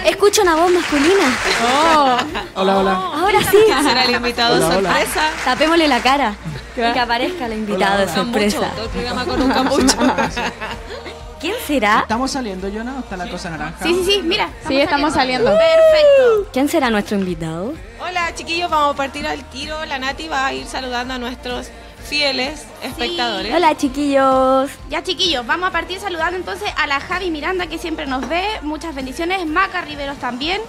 Escucho una voz masculina. Hola, hola. Ahora sí. ¿Será el invitado sorpresa? Tapémosle la cara y que aparezca el invitado de sorpresa. Todo el programa con un cambucho. ¿Quién será? ¿Estamos saliendo, Yona? ¿O está la cosa naranja? Sí, mira. Sí, estamos saliendo. Perfecto. ¿Quién será nuestro invitado? Hola, chiquillos, vamos a partir al tiro. La Nati va a ir saludando a nuestros fieles espectadores. Hola, chiquillos. Ya, chiquillos, vamos a partir saludando entonces a la Javi Miranda, que siempre nos ve. Muchas bendiciones. Maca Riveros también.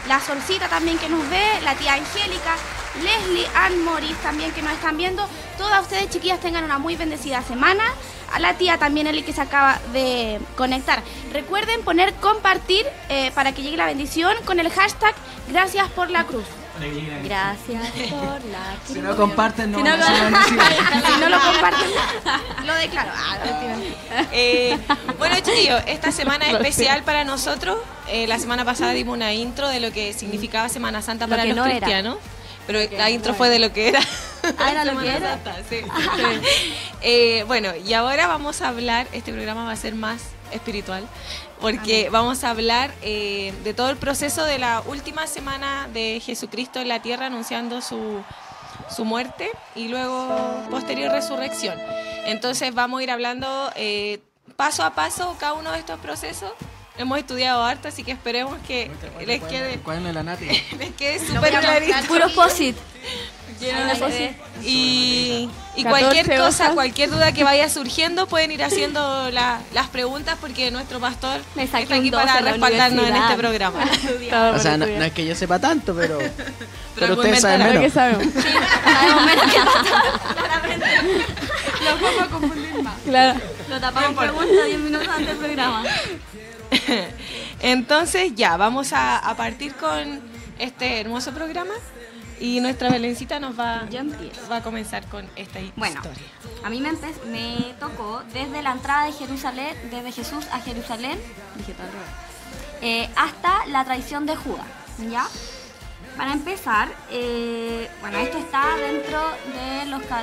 La Solcita también que nos ve. La tía Angélica. Leslie Ann Morris también que nos están viendo. Todas ustedes, chiquillas, tengan una muy bendecida semana. A la tía también, Eli, que se acaba de conectar. Recuerden poner compartir para que llegue la bendición con el hashtag Gracias por la Cruz. Gracias por la cruz. Si no comparten, no Si van a ser bendecidos. Si no lo comparten, lo declaro. Bueno, chiquillos, esta semana es especial para nosotros. La semana pasada dimos una intro de lo que significaba Semana Santa para los cristianos. Pero la intro fue de lo que era. Era lo que era. Santa, sí. Bueno, y ahora vamos a hablar, este programa va a ser más espiritual, porque vamos a hablar de todo el proceso de la última semana de Jesucristo en la tierra, anunciando su muerte y luego posterior resurrección. Entonces vamos a ir hablando paso a paso cada uno de estos procesos. Hemos estudiado harto, así que esperemos que les quede ¿Cuál es la Nati? les quede súper clarito. Puro posit. Y cualquier cosa, cualquier duda que vaya surgiendo, pueden ir haciendo las preguntas, porque nuestro pastor está aquí para respaldarnos en este programa. O sea, no es que yo sepa tanto, pero Pero ustedes saben menos. ¿Qué sabemos? Sabemos menos que claramente. Los vamos a confundir más. Claro. Lo tapamos preguntas 10 minutos antes del programa. Entonces ya, vamos a partir con este hermoso programa. Y nuestra Belencita nos va a comenzar con esta historia. A mí me tocó desde la entrada de Jerusalén, desde Jesús a Jerusalén, dije todo al revés, hasta la traición de Judas, ¿ya? Para empezar, esto está dentro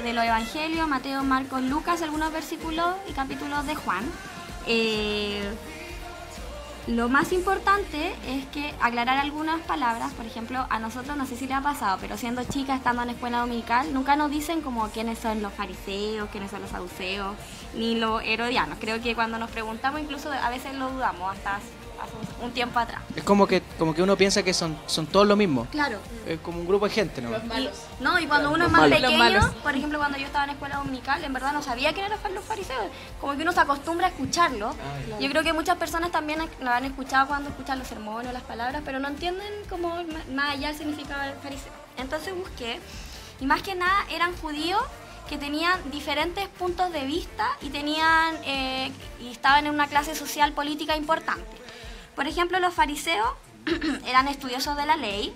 de los evangelios, Mateo, Marcos, Lucas, algunos versículos y capítulos de Juan. Lo más importante es que aclarar algunas palabras. Por ejemplo, a nosotros, no sé si le ha pasado, pero siendo chicas, estando en escuela dominical, nunca nos dicen como quiénes son los fariseos, quiénes son los saduceos, ni los herodianos. Creo que cuando nos preguntamos, incluso a veces lo dudamos, hasta hace un tiempo atrás. Es como que uno piensa que son todos lo mismo. Claro. Es como un grupo de gente, ¿no? Y cuando uno es más pequeño, por ejemplo, cuando yo estaba en escuela dominical, en verdad no sabía quién eran los fariseos. Como que uno se acostumbra a escucharlo. Yo creo que muchas personas también lo han escuchado cuando escuchan los sermones o las palabras, pero no entienden como más allá el significado del fariseo. Entonces busqué, y más que nada eran judíos que tenían diferentes puntos de vista y y estaban en una clase social política importante. Por ejemplo, los fariseos eran estudiosos de la ley,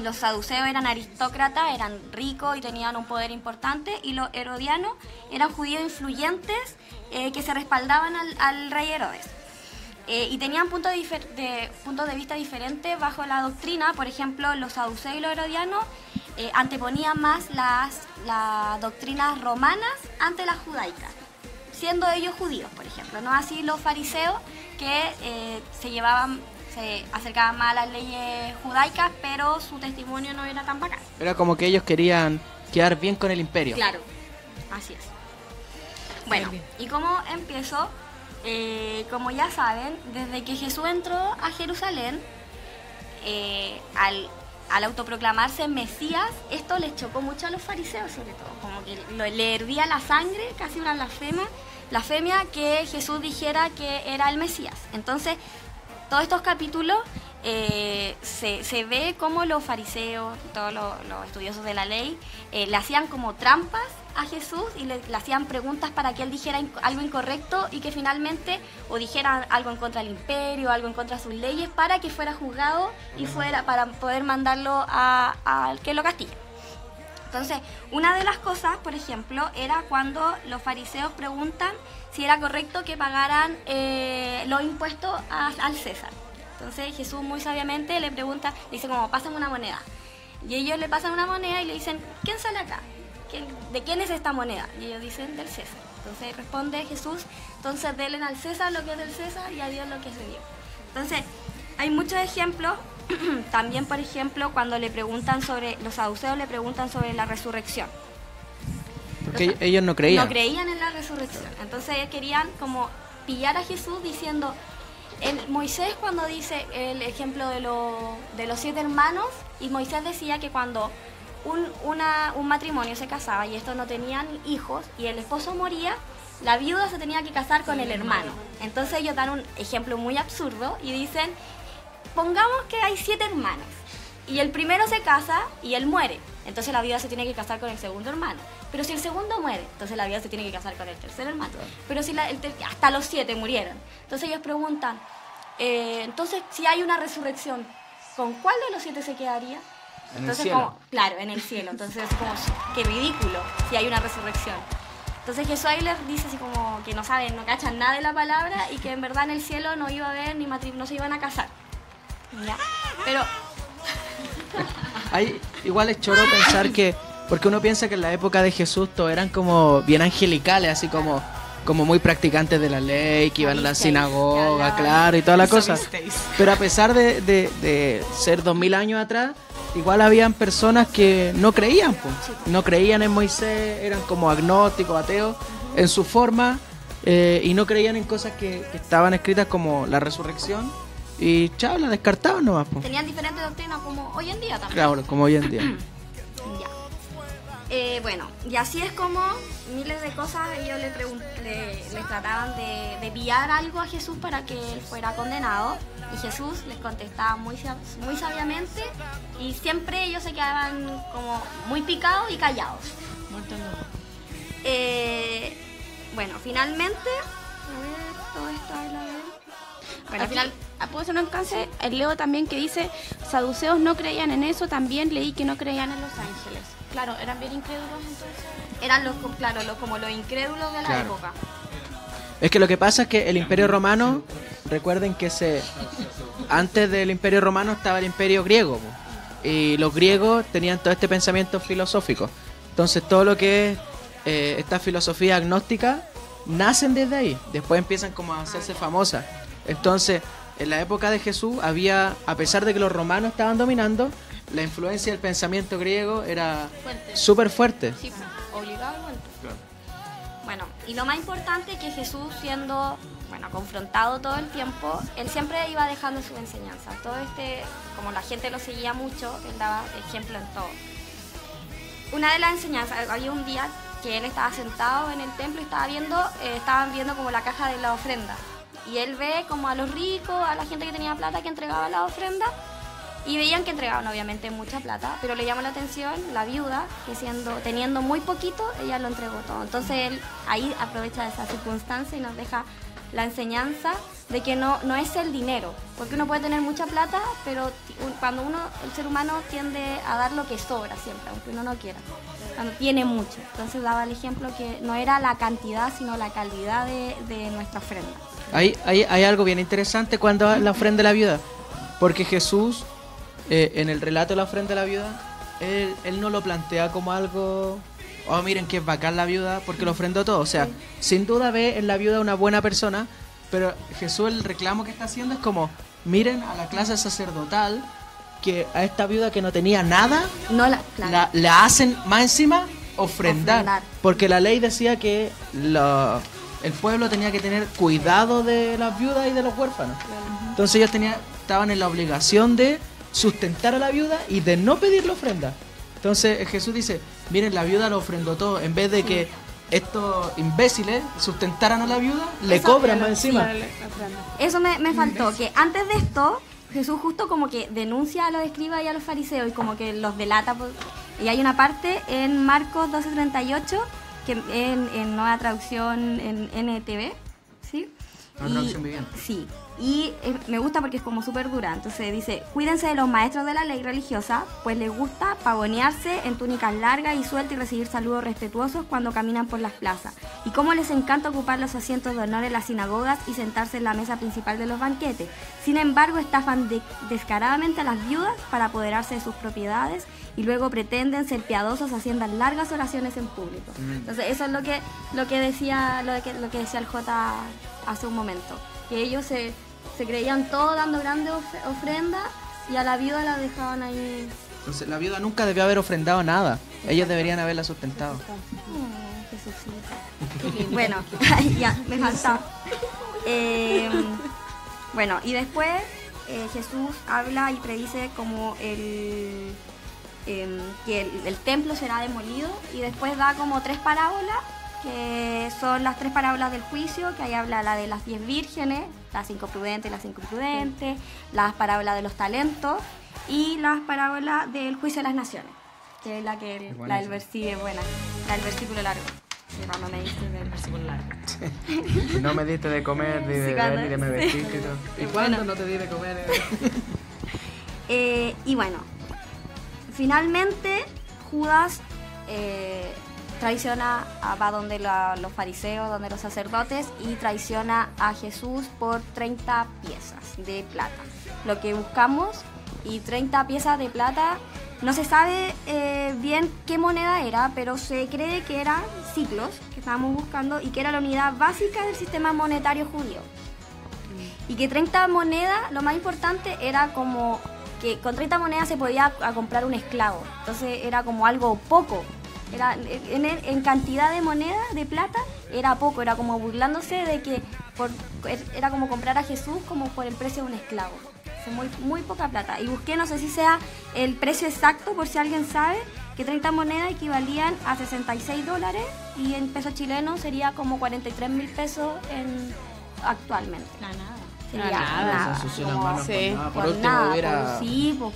los saduceos eran aristócratas, eran ricos y tenían un poder importante, y los herodianos eran judíos influyentes que se respaldaban al rey Herodes. Y tenían puntos de vista diferentes bajo la doctrina. Por ejemplo, los saduceos y los herodianos anteponían más las doctrinas romanas ante las judaicas, siendo ellos judíos, por ejemplo, no así los fariseos, que se acercaban más a las leyes judaicas, pero su testimonio no era tan bacán. Era como que ellos querían quedar bien con el imperio. Claro, así es. Bueno, ¿y cómo empezó? Como ya saben, desde que Jesús entró a Jerusalén, al autoproclamarse Mesías, esto les chocó mucho a los fariseos, sobre todo, como que le hervía la sangre, casi una blasfemia que Jesús dijera que era el Mesías. Entonces, todos estos capítulos se ve como los fariseos, todos los estudiosos de la ley, le hacían como trampas a Jesús y le hacían preguntas para que él dijera algo incorrecto y que finalmente o dijera algo en contra del imperio, algo en contra de sus leyes, para que fuera juzgado y fuera para poder mandarlo a que lo castigue. Entonces, una de las cosas, por ejemplo, era cuando los fariseos preguntan si era correcto que pagaran los impuestos al César. Entonces Jesús muy sabiamente le pregunta, le dice como, pasan una moneda. Y ellos le pasan una moneda y le dicen, ¿quién sale acá? ¿De quién es esta moneda? Y ellos dicen, del César. Entonces responde Jesús, entonces denle al César lo que es del César y a Dios lo que es de Dios. Entonces, hay muchos ejemplos. También, por ejemplo, cuando le preguntan los saduceos le preguntan sobre la resurrección. Porque ellos no creían. No creían en la resurrección. Entonces ellos querían como pillar a Jesús diciendo, Moisés cuando dice el ejemplo de los 7 hermanos, y Moisés decía que cuando un matrimonio se casaba y estos no tenían hijos y el esposo moría, la viuda se tenía que casar con el hermano. Entonces ellos dan un ejemplo muy absurdo y dicen, pongamos que hay 7 hermanos y el primero se casa y él muere, entonces la viuda se tiene que casar con el segundo hermano. Pero si el segundo muere, entonces la viuda se tiene que casar con el tercer hermano. Pero si hasta los 7 murieron. Entonces ellos preguntan, entonces si hay una resurrección, ¿con cuál de los 7 se quedaría? Entonces, en el cielo. Claro, en el cielo. Entonces como, qué ridículo si hay una resurrección. Entonces Jesús ahí les dice así como que no saben, no cachan nada de la palabra y que en verdad en el cielo no iba a haber ni no se iban a casar. ¿Ya? Pero igual es choro pensar que, porque uno piensa que en la época de Jesús todos eran como bien angelicales, así como muy practicantes de la ley, que iban a la sinagoga, claro, y toda la cosa. Pero a pesar de ser 2000 años atrás, igual habían personas que no creían, pues. No creían en Moisés, eran como agnósticos, ateos, en su forma, y no creían en cosas que estaban escritas como la resurrección, y chao, la descartaban nomás, pues. Tenían diferentes doctrinas como hoy en día también. Claro, como hoy en día. Ya. Bueno, y así es como miles de cosas ellos les trataban de pillar algo a Jesús para que él fuera condenado, y Jesús les contestaba muy sabiamente, y siempre ellos se quedaban como muy picados y callados. Bueno, finalmente, a ver, todo esto habla de... Bueno, al final, ¿puedo hacer un alcance? Leo también que dice, saduceos no creían en eso, también leí que no creían en los ángeles. Claro, eran bien incrédulos entonces. Eran como los incrédulos de la época. Es que lo que pasa es que el Imperio Romano, recuerden que antes del Imperio Romano estaba el Imperio Griego, po, y los griegos tenían todo este pensamiento filosófico. Entonces todo lo que es esta filosofía agnóstica nacen desde ahí, después empiezan como a hacerse famosas. Entonces, en la época de Jesús había, a pesar de que los romanos estaban dominando, la influencia del pensamiento griego era súper fuerte. Sí, obligado. Bueno, y lo más importante es que Jesús, siendo confrontado todo el tiempo, él siempre iba dejando su enseñanza. Como la gente lo seguía mucho, él daba ejemplo en todo. Una de las enseñanzas, había un día que él estaba sentado en el templo y estaban viendo como la caja de la ofrenda. Y él ve como a los ricos, a la gente que tenía plata que entregaba la ofrenda, y veían que entregaban obviamente mucha plata, pero le llamó la atención la viuda, que teniendo muy poquito, ella lo entregó todo. Entonces él ahí aprovecha esa circunstancia y nos deja la enseñanza de que no es el dinero, porque uno puede tener mucha plata, pero cuando el ser humano tiende a dar lo que sobra siempre, aunque uno no quiera, cuando tiene mucho. Entonces daba el ejemplo que no era la cantidad, sino la calidad de nuestra ofrenda. Hay algo bien interesante cuando la ofrenda de la viuda, porque Jesús, en el relato de la ofrenda de la viuda, él no lo plantea como algo, oh miren que bacán la viuda porque lo ofrendó todo. O sea, sin duda ve en la viuda una buena persona, pero Jesús, el reclamo que está haciendo es como, miren a la clase sacerdotal, que a esta viuda que no tenía nada, la hacen más encima ofrendar. Porque la ley decía que el pueblo tenía que tener cuidado de las viudas y de los huérfanos. Entonces ellos estaban en la obligación de sustentar a la viuda y de no pedirle ofrenda. Entonces Jesús dice, miren, la viuda lo ofrendó todo. En vez de que estos imbéciles sustentaran a la viuda, le cobran más encima. Eso me faltó, que antes de esto Jesús justo como que denuncia a los escribas y a los fariseos y como que los delata. Y hay una parte en Marcos 12:38, que en nueva traducción en NTV, ¿sí? Nueva traducción viviente. Sí, y me gusta porque es como súper dura. Entonces dice, cuídense de los maestros de la ley religiosa, pues les gusta pavonearse en túnicas largas y sueltas y recibir saludos respetuosos cuando caminan por las plazas. Y cómo les encanta ocupar los asientos de honor en las sinagogas y sentarse en la mesa principal de los banquetes. Sin embargo, estafan descaradamente a las viudas para apoderarse de sus propiedades y luego pretenden ser piadosos haciendo largas oraciones en público. Entonces eso es lo que decía el J hace un momento, que ellos se creían todo dando grandes ofrendas y a la viuda la dejaban ahí. Entonces la viuda nunca debió haber ofrendado nada. Ellos deberían haberla sustentado. Jesucito. Bueno, ya, me faltaba. Bueno, y después Jesús habla y predice como que el templo será demolido, y después da como 3 parábolas, que son las 3 parábolas del juicio, que ahí habla la de las 10 vírgenes, las 5 prudentes y las 5 imprudentes, las parábolas de los talentos y las parábolas del juicio de las naciones, que es la del versículo buena, la del versículo largo. Sí, cuando me diste del versículo largo. No me diste de comer, ni de beber, ni de me vestir. ¿Y cuándo no te di de comer? Y bueno, finalmente Judas va donde los fariseos, donde los sacerdotes, y traiciona a Jesús por 30 piezas de plata. Lo que buscamos, y 30 piezas de plata, no se sabe bien qué moneda era, pero se cree que eran siclos, que estábamos buscando, y que era la unidad básica del sistema monetario judío. Y que 30 monedas, lo más importante era como que con 30 monedas se podía comprar un esclavo. Entonces era como algo poco. En cantidad de moneda, de plata, era poco. Era como burlándose de que era como comprar a Jesús como por el precio de un esclavo. Muy, muy poca plata. Y busqué, no sé si sea el precio exacto, por si alguien sabe, que 30 monedas equivalían a $66, y en pesos chilenos sería como 43.000 pesos actualmente. Nada.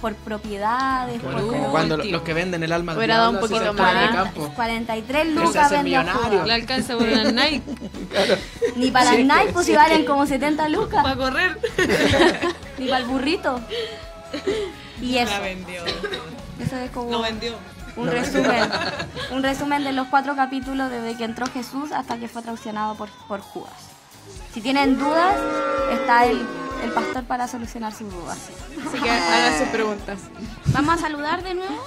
Por propiedades, como cuando los que venden el alma hubiera dado un poquito más. 43 lucas vendía. Le alcanza por una Nike. Claro. Ni para las Nike, pues si valen como 70 lucas. Para correr. Ni para el burrito. Y eso. La vendió. Eso es como Lo vendió. un resumen de los 4 capítulos desde que entró Jesús hasta que fue traicionado por Judas. Si tienen dudas, está el pastor para solucionar sus dudas. Así que hagan sus preguntas. Vamos a saludar de nuevo.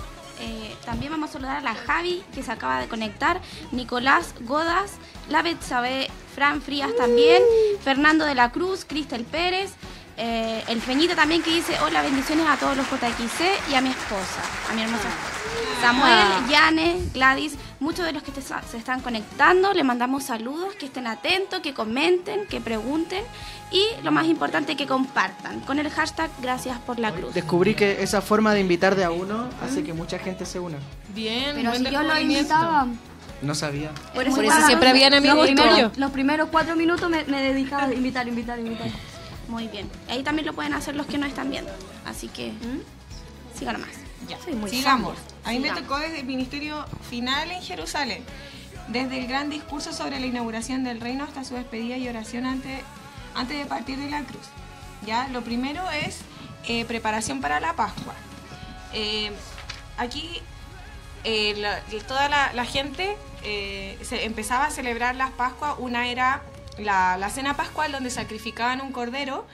También vamos a saludar a la Javi, que se acaba de conectar, Nicolás Godas, la Betsabe, Fran Frías también, Fernando de la Cruz, Cristel Pérez, el Feñita también, que dice hola, bendiciones a todos los JXC y a mi esposa, a mi hermosa esposa. Samuel, Yane, Gladys, muchos de los que se están conectando, les mandamos saludos, que estén atentos, que comenten, que pregunten y lo más importante, que compartan con el hashtag Gracias por la Cruz. Descubrí que esa forma de invitar de a uno hace que mucha gente se una. Bien, pero buen si yo lo descubrimiento. invitaba. No sabía. Por eso siempre habían amigos tuyos. Los primeros 4 minutos me dedicaba a invitar. Muy bien. Ahí también lo pueden hacer los que no están viendo. Así que sigan más. Ya. Soy muy Sigamos. sabia. A mí me tocó desde el ministerio final en Jerusalén. Desde el gran discurso sobre la inauguración del reino hasta su despedida y oración antes de partir de la cruz. Ya, lo primero es preparación para la Pascua. Aquí toda la gente se empezaba a celebrar las Pascuas. Una era la cena pascual, donde sacrificaban un cordero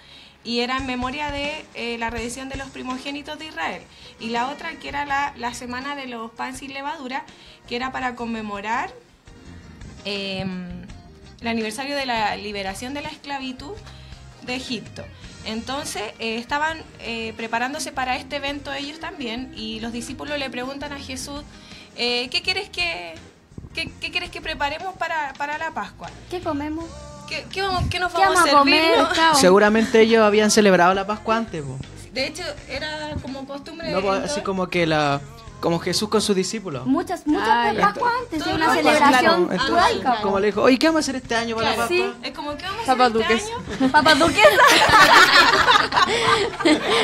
y era en memoria de la redención de los primogénitos de Israel. Y la otra, que era la semana de los panes sin levadura, que era para conmemorar el aniversario de la liberación de la esclavitud de Egipto. Entonces estaban preparándose para este evento ellos también, y los discípulos le preguntan a Jesús, ¿qué quieres que ¿qué quieres que preparemos para la Pascua? ¿Qué comemos? ¿Qué nos ¿Qué vamos a servir? comer? Cao? Seguramente ellos habían celebrado la Pascua antes, po. De hecho, era como costumbre. No, pues, así como que como Jesús con sus discípulos. Muchas ya. Pascuas antes, Todo es una lo celebración Entonces, judaica. como le dijo, oye, ¿qué vamos a hacer este año para la Claro, Pascua? es como que vamos a Papas hacer duques. este año. Papas duquesas.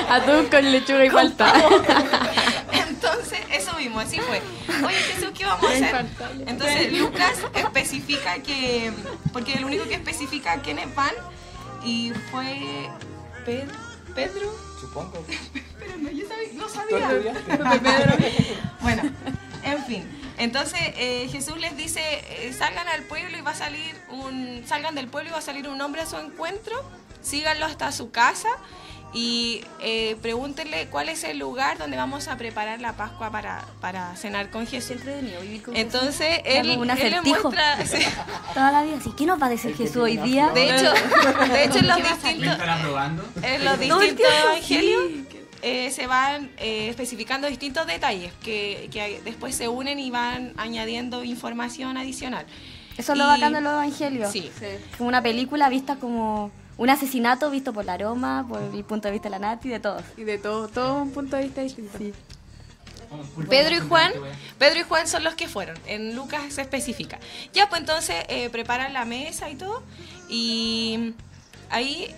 Atún con lechuga y palta. Entonces, eso mismo, así fue. Oye, Jesús, ¿qué vamos a hacer? Entonces, Lucas especifica que... Porque el único que especifica quiénes van y fue Pedro. Supongo. Pero no, yo no sabía. Bueno, en fin. Entonces Jesús les dice, salgan al pueblo y va a salir salgan del pueblo y va a salir un hombre a su encuentro, síganlo hasta su casa y pregúntenle cuál es el lugar donde vamos a preparar la Pascua para cenar con Jesús. Entonces él un les acertijo. muestra... sí. Toda la vida, ¿sí? ¿Qué nos va a decir Jesús hoy día? De hecho en los distintos... ¿Estará probando? En los distintos evangelios se van especificando distintos detalles que después se unen y van añadiendo información adicional. Eso es lo bacán de los evangelios. Sí. Como una película vista como un asesinato visto por la aroma, por el punto de vista de la Nati, de todos. Y de todo un punto de vista distinto. Sí. Pedro y Juan son los que fueron. En Lucas se especifica. Ya, pues entonces preparan la mesa y todo. Y ahí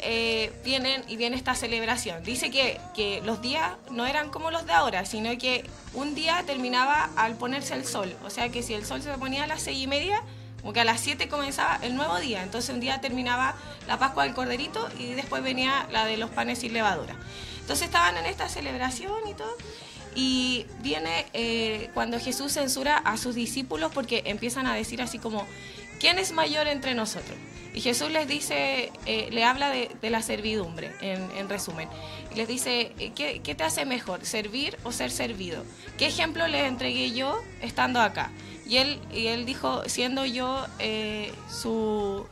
viene esta celebración. Dice que los días no eran como los de ahora, sino que un día terminaba al ponerse el sol. O sea que si el sol se ponía a las 6:30, como que a las 7 comenzaba el nuevo día. Entonces un día terminaba la Pascua del Corderito y después venía la de los panes sin levadura. Entonces estaban en esta celebración y todo. Y viene cuando Jesús censura a sus discípulos porque empiezan a decir así como, ¿quién es mayor entre nosotros? Y Jesús les dice, le habla de la servidumbre, en resumen. Y les dice, ¿qué te hace mejor, servir o ser servido? ¿Qué ejemplo les entregué yo estando acá? Y él dijo, siendo yo su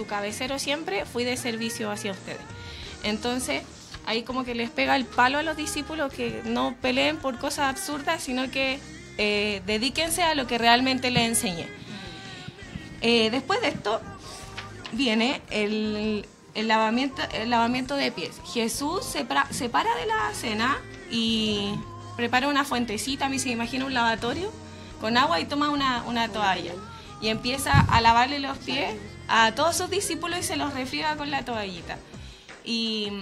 cabecero siempre, fui de servicio hacia ustedes. Entonces, ahí como que les pega el palo a los discípulos que no peleen por cosas absurdas, sino que dedíquense a lo que realmente les enseñé. Después de esto viene el lavamiento de pies. Jesús se para de la cena y prepara una fuentecita, a mí se me imagina un lavatorio, con agua y toma una toalla. Y empieza a lavarle los pies a todos sus discípulos y se los refriega con la toallita. Y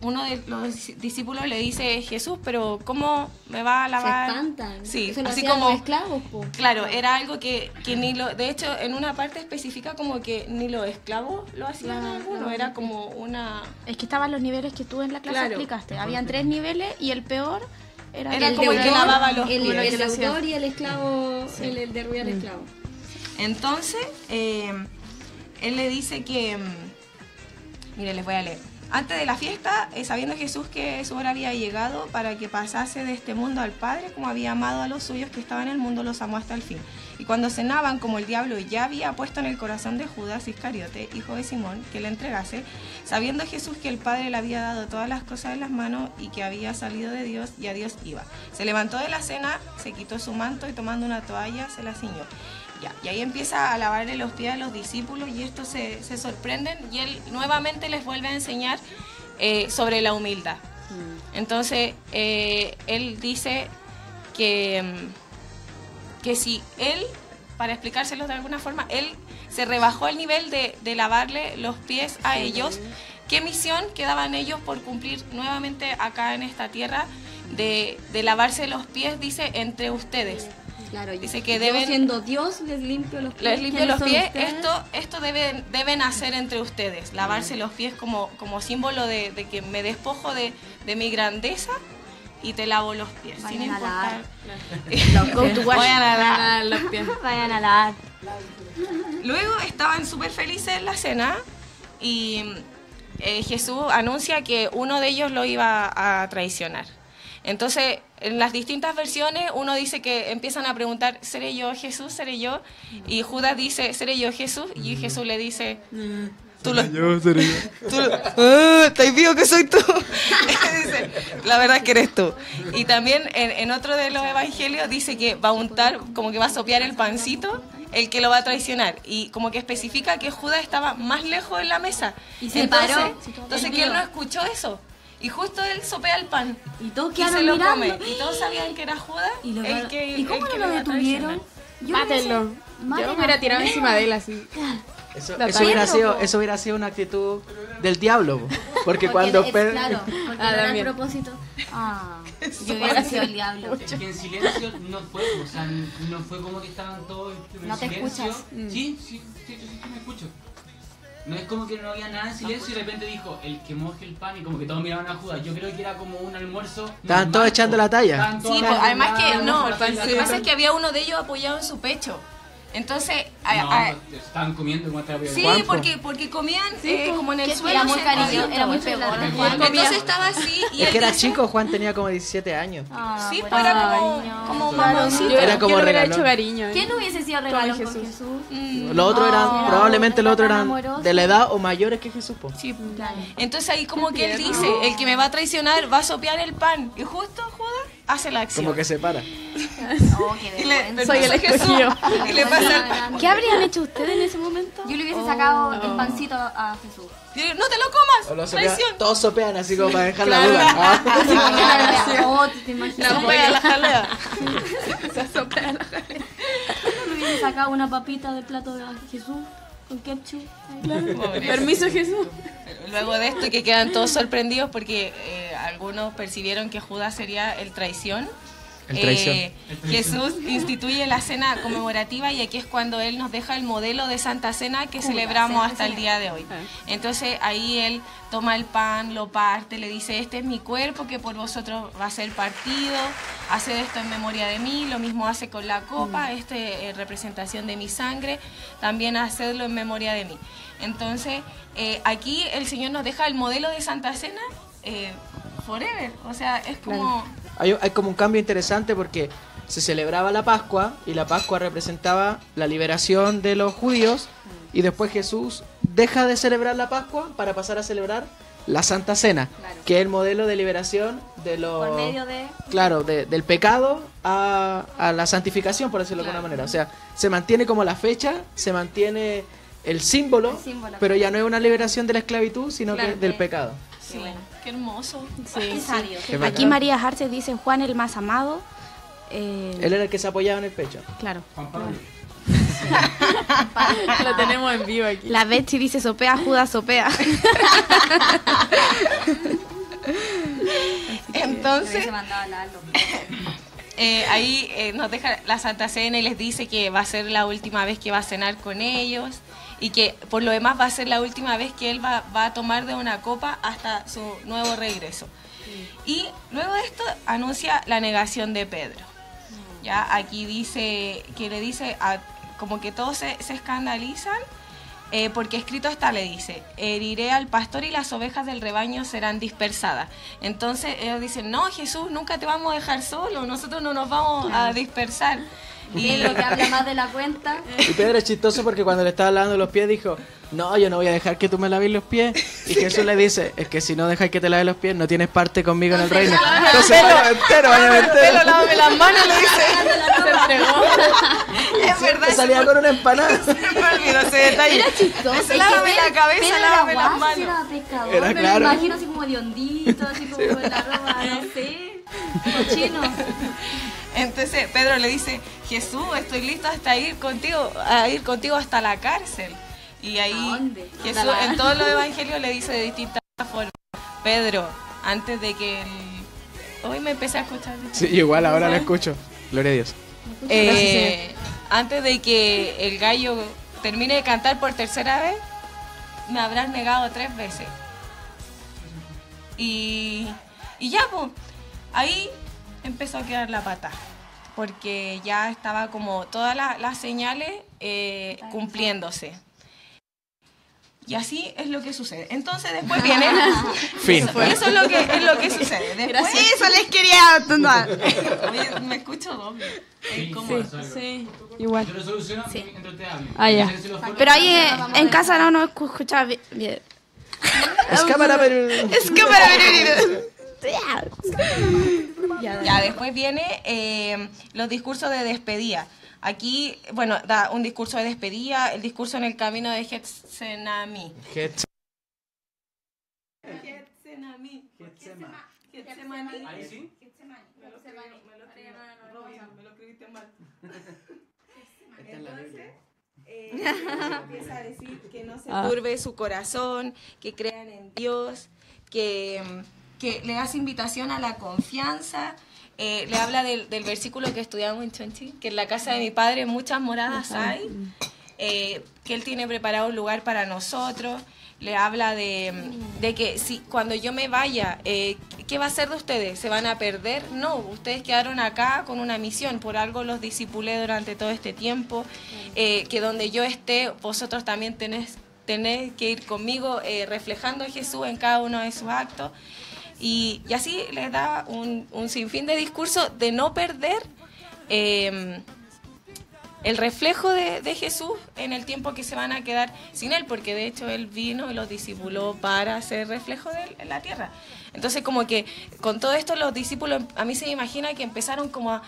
uno de los discípulos le dice, Jesús, pero ¿cómo me va a lavar? Se espantan. Sí, eso lo así hacían como los esclavos, po. Claro, era algo que ni lo... De hecho, en una parte específica como que ni los esclavos lo hacían algunos, era como una... Es que estaban los niveles que tú en la clase explicaste. Habían 3 niveles y el peor era como el que lavaba los el pies. deudor y el esclavo, el de ruido al esclavo. Entonces, él le dice que... mire, les voy a leer. Antes de la fiesta, sabiendo Jesús que su hora había llegado para que pasase de este mundo al Padre, como había amado a los suyos que estaban en el mundo, los amó hasta el fin. Y cuando cenaban, como el diablo ya había puesto en el corazón de Judas Iscariote, hijo de Simón, que le entregase, sabiendo Jesús que el Padre le había dado todas las cosas en las manos y que había salido de Dios y a Dios iba. Se levantó de la cena, se quitó su manto y tomando una toalla se la ciñó. Y ahí empieza a lavarle los pies a los discípulos y estos se sorprenden y él nuevamente les vuelve a enseñar sobre la humildad. Entonces, él dice que si él, para explicárselos de alguna forma, él se rebajó el nivel de lavarle los pies a ellos, ¿qué misión quedaban ellos por cumplir nuevamente acá en esta tierra de lavarse los pies, dice, entre ustedes? Claro, dice que yo siendo Dios les limpio los pies. Les limpio los pies. Esto deben hacer entre ustedes. Lavarse los pies como símbolo de que me despojo de mi grandeza y te lavo los pies. Vayan sin a importar. Vayan a lavar los pies. Vayan a lavar. Luego estaban súper felices en la cena y Jesús anuncia que uno de ellos lo iba a traicionar. Entonces, en las distintas versiones, uno dice que empiezan a preguntar, ¿seré yo Jesús? ¿Seré yo? Y Judas dice, ¿seré yo Jesús? Y Jesús le dice, ¿Estáis vivo que soy tú? Dice, la verdad es que eres tú. Y también en otro de los evangelios dice que va a untar, como que va a sopear el pancito, el que lo va a traicionar. Y como que especifica que Judas estaba más lejos en la mesa. Y se paró. Entonces que él no escuchó eso. Y justo él sopea el pan. Y todos Y quedaron se lo mirando. come. Y todos sabían que era Judas ¿Y cómo que no lo iba a detuvieron? Mátenlo. Yo me hubiera tirado encima de él así. Eso Pedro, hubiera sido una actitud del diablo, po. Porque cuando Pedro... Claro, porque no era el propósito. Yo hubiera sido el diablo. Es que en silencio no fue, o sea, no fue como que estaban todos en No te silencio. escuchas. Sí, me escucho. No es como que no había nada en silencio y de repente dijo, el que moje el pan, y como que todos miraban a Judas. Yo creo que era como un almuerzo. Estaban todos echando la talla. Estaban todos Sí, pues, además que arreglados, no, lo que pasa es que había uno de ellos apoyado en su pecho. Entonces, estaban comiendo como estaba sí, Juanjo. porque comían como en el Que suelo. era muy cariño, sentaditos. era muy pegón. Entonces estaba así y Es él que era dice- chico, Juan tenía como 17 años. Sí, pues era como mamoncito. Era como yo le hubiera regalón. hecho cariño. ¿Quién no hubiese sido regalón con Jesús. Jesús? Los otros eran, probablemente los otros eran amoroso. de la edad o mayores que Jesús, po. Sí. Entonces ahí como que él dice, el que me va a traicionar va a sopear el pan. Y justo Judas hace la acción. Como que se para. Oh, qué Y le, vergüenza. Soy el escogido. y le pasa ¿Qué habrían hecho ustedes en ese momento? Yo le hubiese sacado el pancito a Jesús. y dice, no te lo comas, O lo sopea- traición. todos sopean así como para dejar la duda. Ah. Oh, ¿te imaginas? La sopa de la jalea. Le hubiese sacado una papita del plato de Jesús con ketchup. Permiso, Jesús. Luego de esto que quedan todos sorprendidos porque algunos percibieron que Judas sería el traición. El traición. Jesús instituye la cena conmemorativa y aquí es cuando Él nos deja el modelo de Santa Cena que celebramos hasta el día de hoy. Entonces ahí Él toma el pan, lo parte, le dice, este es mi cuerpo que por vosotros va a ser partido, haced esto en memoria de mí, lo mismo hace con la copa, representación de mi sangre, también hacedlo en memoria de mí. Entonces aquí el Señor nos deja el modelo de Santa Cena forever, o sea, es como... Hay como un cambio interesante porque se celebraba la Pascua y la Pascua representaba la liberación de los judíos y después Jesús deja de celebrar la Pascua para pasar a celebrar la Santa Cena, que es el modelo de liberación de los... Por medio de... Claro, del pecado a la santificación, por decirlo de alguna manera. O sea, se mantiene como la fecha, se mantiene el símbolo, pero ya no es una liberación de la esclavitud, sino que del pecado. Sí, qué hermoso. Qué sabio. Qué bacán. Aquí María Arce dice Juan el más amado. Él era el que se apoyaba en el pecho. Claro. Juan Pablo. Lo tenemos en vivo aquí. La Betsy dice sopea, Judas sopea. Entonces, Se mandaba a Lalo. ahí nos deja la Santa Cena y les dice que va a ser la última vez que va a cenar con ellos y que por lo demás va a ser la última vez que él va a tomar de una copa hasta su nuevo regreso. Y luego de esto anuncia la negación de Pedro. Ya aquí dice que le dice como que todos se escandalizan porque escrito está, le dice, heriré al pastor y las ovejas del rebaño serán dispersadas. Entonces ellos dicen, no, Jesús, nunca te vamos a dejar solo, nosotros no nos vamos a dispersar. Y lo que habla más de la cuenta. Y Pedro es chistoso porque cuando le estaba lavando los pies dijo, no, yo no voy a dejar que tú me laves los pies. Y Jesús le dice, es que si no dejas que te laves los pies, no tienes parte conmigo en el reino. Entonces, váyame entero, váyame Pero entero. lávame las manos, le dice. Es verdad, Salía con una empanada. se me olvidó ese detalle. Era chistoso. Lávame la cabeza, lávame las manos. Era pescador, Era me claro. lo imagino así como de hondito, así como con la ropa, no sé, cochino. Entonces Pedro le dice, Jesús, estoy listo hasta ir contigo hasta la cárcel. Y ahí ¿A dónde? Jesús en todos los evangelios le dice de distintas formas, Pedro, antes de que hoy me empecé a escuchar. Sí, igual ahora lo escucho. Gloria a Dios. Antes de que el gallo termine de cantar por tercera vez, me habrás negado 3 veces. Y ya, pues, ahí empezó a quedar la pata, porque ya estaba como todas las señales cumpliéndose. Y así es lo que sucede. Entonces después viene... Fin. Eso es lo que sucede. Después, Eso les quería contar. oye, me escucho doble. Sí, igual. Yo lo soluciono mientras ustedes hablen. Ah, ya. Yo sé que si lo fuera- Pero ahí en casa no nos escuchaba bien. Es cámara, pero... Es que Ya, después viene los discursos de despedida. Aquí, bueno, da un discurso de despedida, el discurso en el camino de Getsemaní. Ahí sí. Empieza a decir que no se turbe su corazón, que crean en Dios, que le hace invitación a la confianza. Le habla del versículo que estudiamos en Chonchi, que en la casa de mi padre muchas moradas hay, que él tiene preparado un lugar para nosotros. Le habla de que si cuando yo me vaya, ¿qué va a ser de ustedes? ¿Se van a perder? No, ustedes quedaron acá con una misión, por algo los discipulé durante todo este tiempo, que donde yo esté, vosotros también tenés que ir conmigo reflejando a Jesús en cada uno de sus actos. Y así les da un sinfín de discursos de no perder el reflejo de Jesús en el tiempo que se van a quedar sin Él, porque de hecho Él vino y los discipuló para hacer reflejo de Él en la tierra. Entonces como que con todo esto los discípulos, a mí se me imagina que empezaron como a,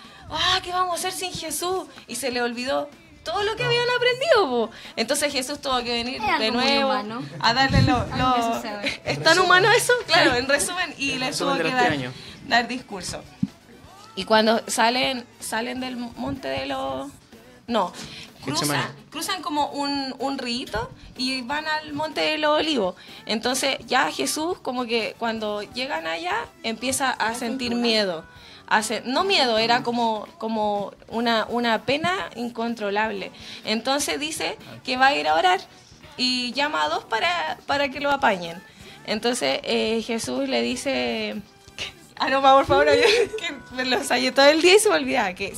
¿qué vamos a hacer sin Jesús? Y se le olvidó todo lo que habían aprendido, po. Entonces Jesús tuvo que venir de nuevo a darle ¿Es tan humano eso? Claro, en resumen, y les tuvo que dar discurso. Y cuando salen del monte de los... No, cruzan como un río y van al monte de los olivos. Entonces ya Jesús como que cuando llegan allá empieza a sentir miedo. No miedo, era como una pena incontrolable. Entonces dice que va a ir a orar y llama a dos para que lo apañen. Entonces Jesús le dice... no, por favor, que me lo ensayé todo el día y se me olvidaba que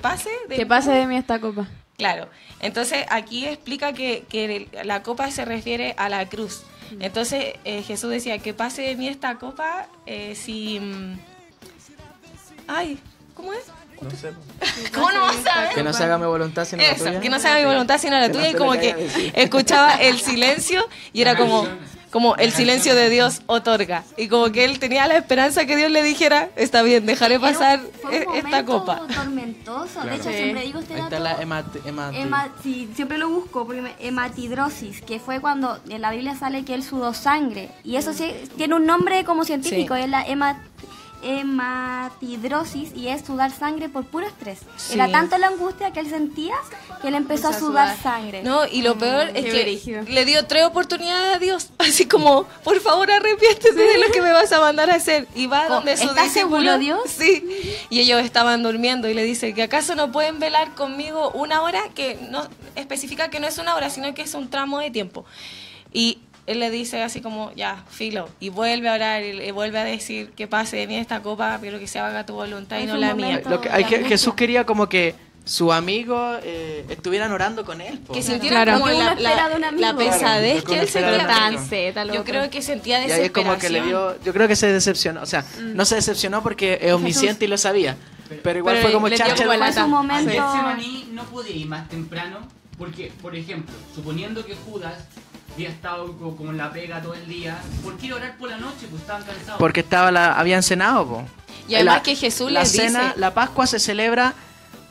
pase de mí esta copa. Claro, entonces aquí explica que la copa se refiere a la cruz. Entonces Jesús decía que pase de mí esta copa si... ¿cómo es? No sé. ¿Cómo no vas a ver? Que no se haga mi voluntad sino la tuya. Que no se haga mi voluntad sino la tuya. Y como que escuchaba el silencio y era como el silencio de Dios otorga. Y como que él tenía la esperanza que Dios le dijera, está bien, dejaré pasar esta copa. Fue tormentoso. Claro. De hecho, siempre digo este dato. Ahí está la Sí, siempre lo busco, porque hematidrosis, que fue cuando en la Biblia sale que él sudó sangre. Y eso sí tiene un nombre como científico, es la hematidrosis, y es sudar sangre por puro estrés. Sí. Era tanto la angustia que él sentía que él empezó a sudar sangre. No, y lo peor es Qué que brígido. le dio 3 oportunidades a Dios, así como, por favor arrepiéntete de lo que me vas a mandar a hacer. Y va donde su ¿Estás discípulo, seguro, Dios? Sí, y ellos estaban durmiendo y le dice que acaso no pueden velar conmigo una hora, que no especifica que no es una hora, sino que es un tramo de tiempo. Y él le dice así como, ya, filo, y vuelve a orar y le vuelve a decir que pase de mí esta copa, pero que se haga tu voluntad y no la mía. Jesús quería como que sus amigos estuvieran orando con él. Que sintieran como la pesadez que él sentía. Tan Yo creo que sentía Y ahí es como que le desesperación. dio, yo creo que se decepcionó, o sea, no se decepcionó porque es omnisciente y lo sabía, pero igual fue como le dio chacha. como Fue su Al momento. Getsemaní no pude ir más temprano porque, por ejemplo, suponiendo que Judas había estado como en la pega todo el día, ¿por qué ir a orar por la noche? Pues estaban cansados. Porque habían cenado, po. Y además que Jesús la les cena, dice... la Pascua se celebra,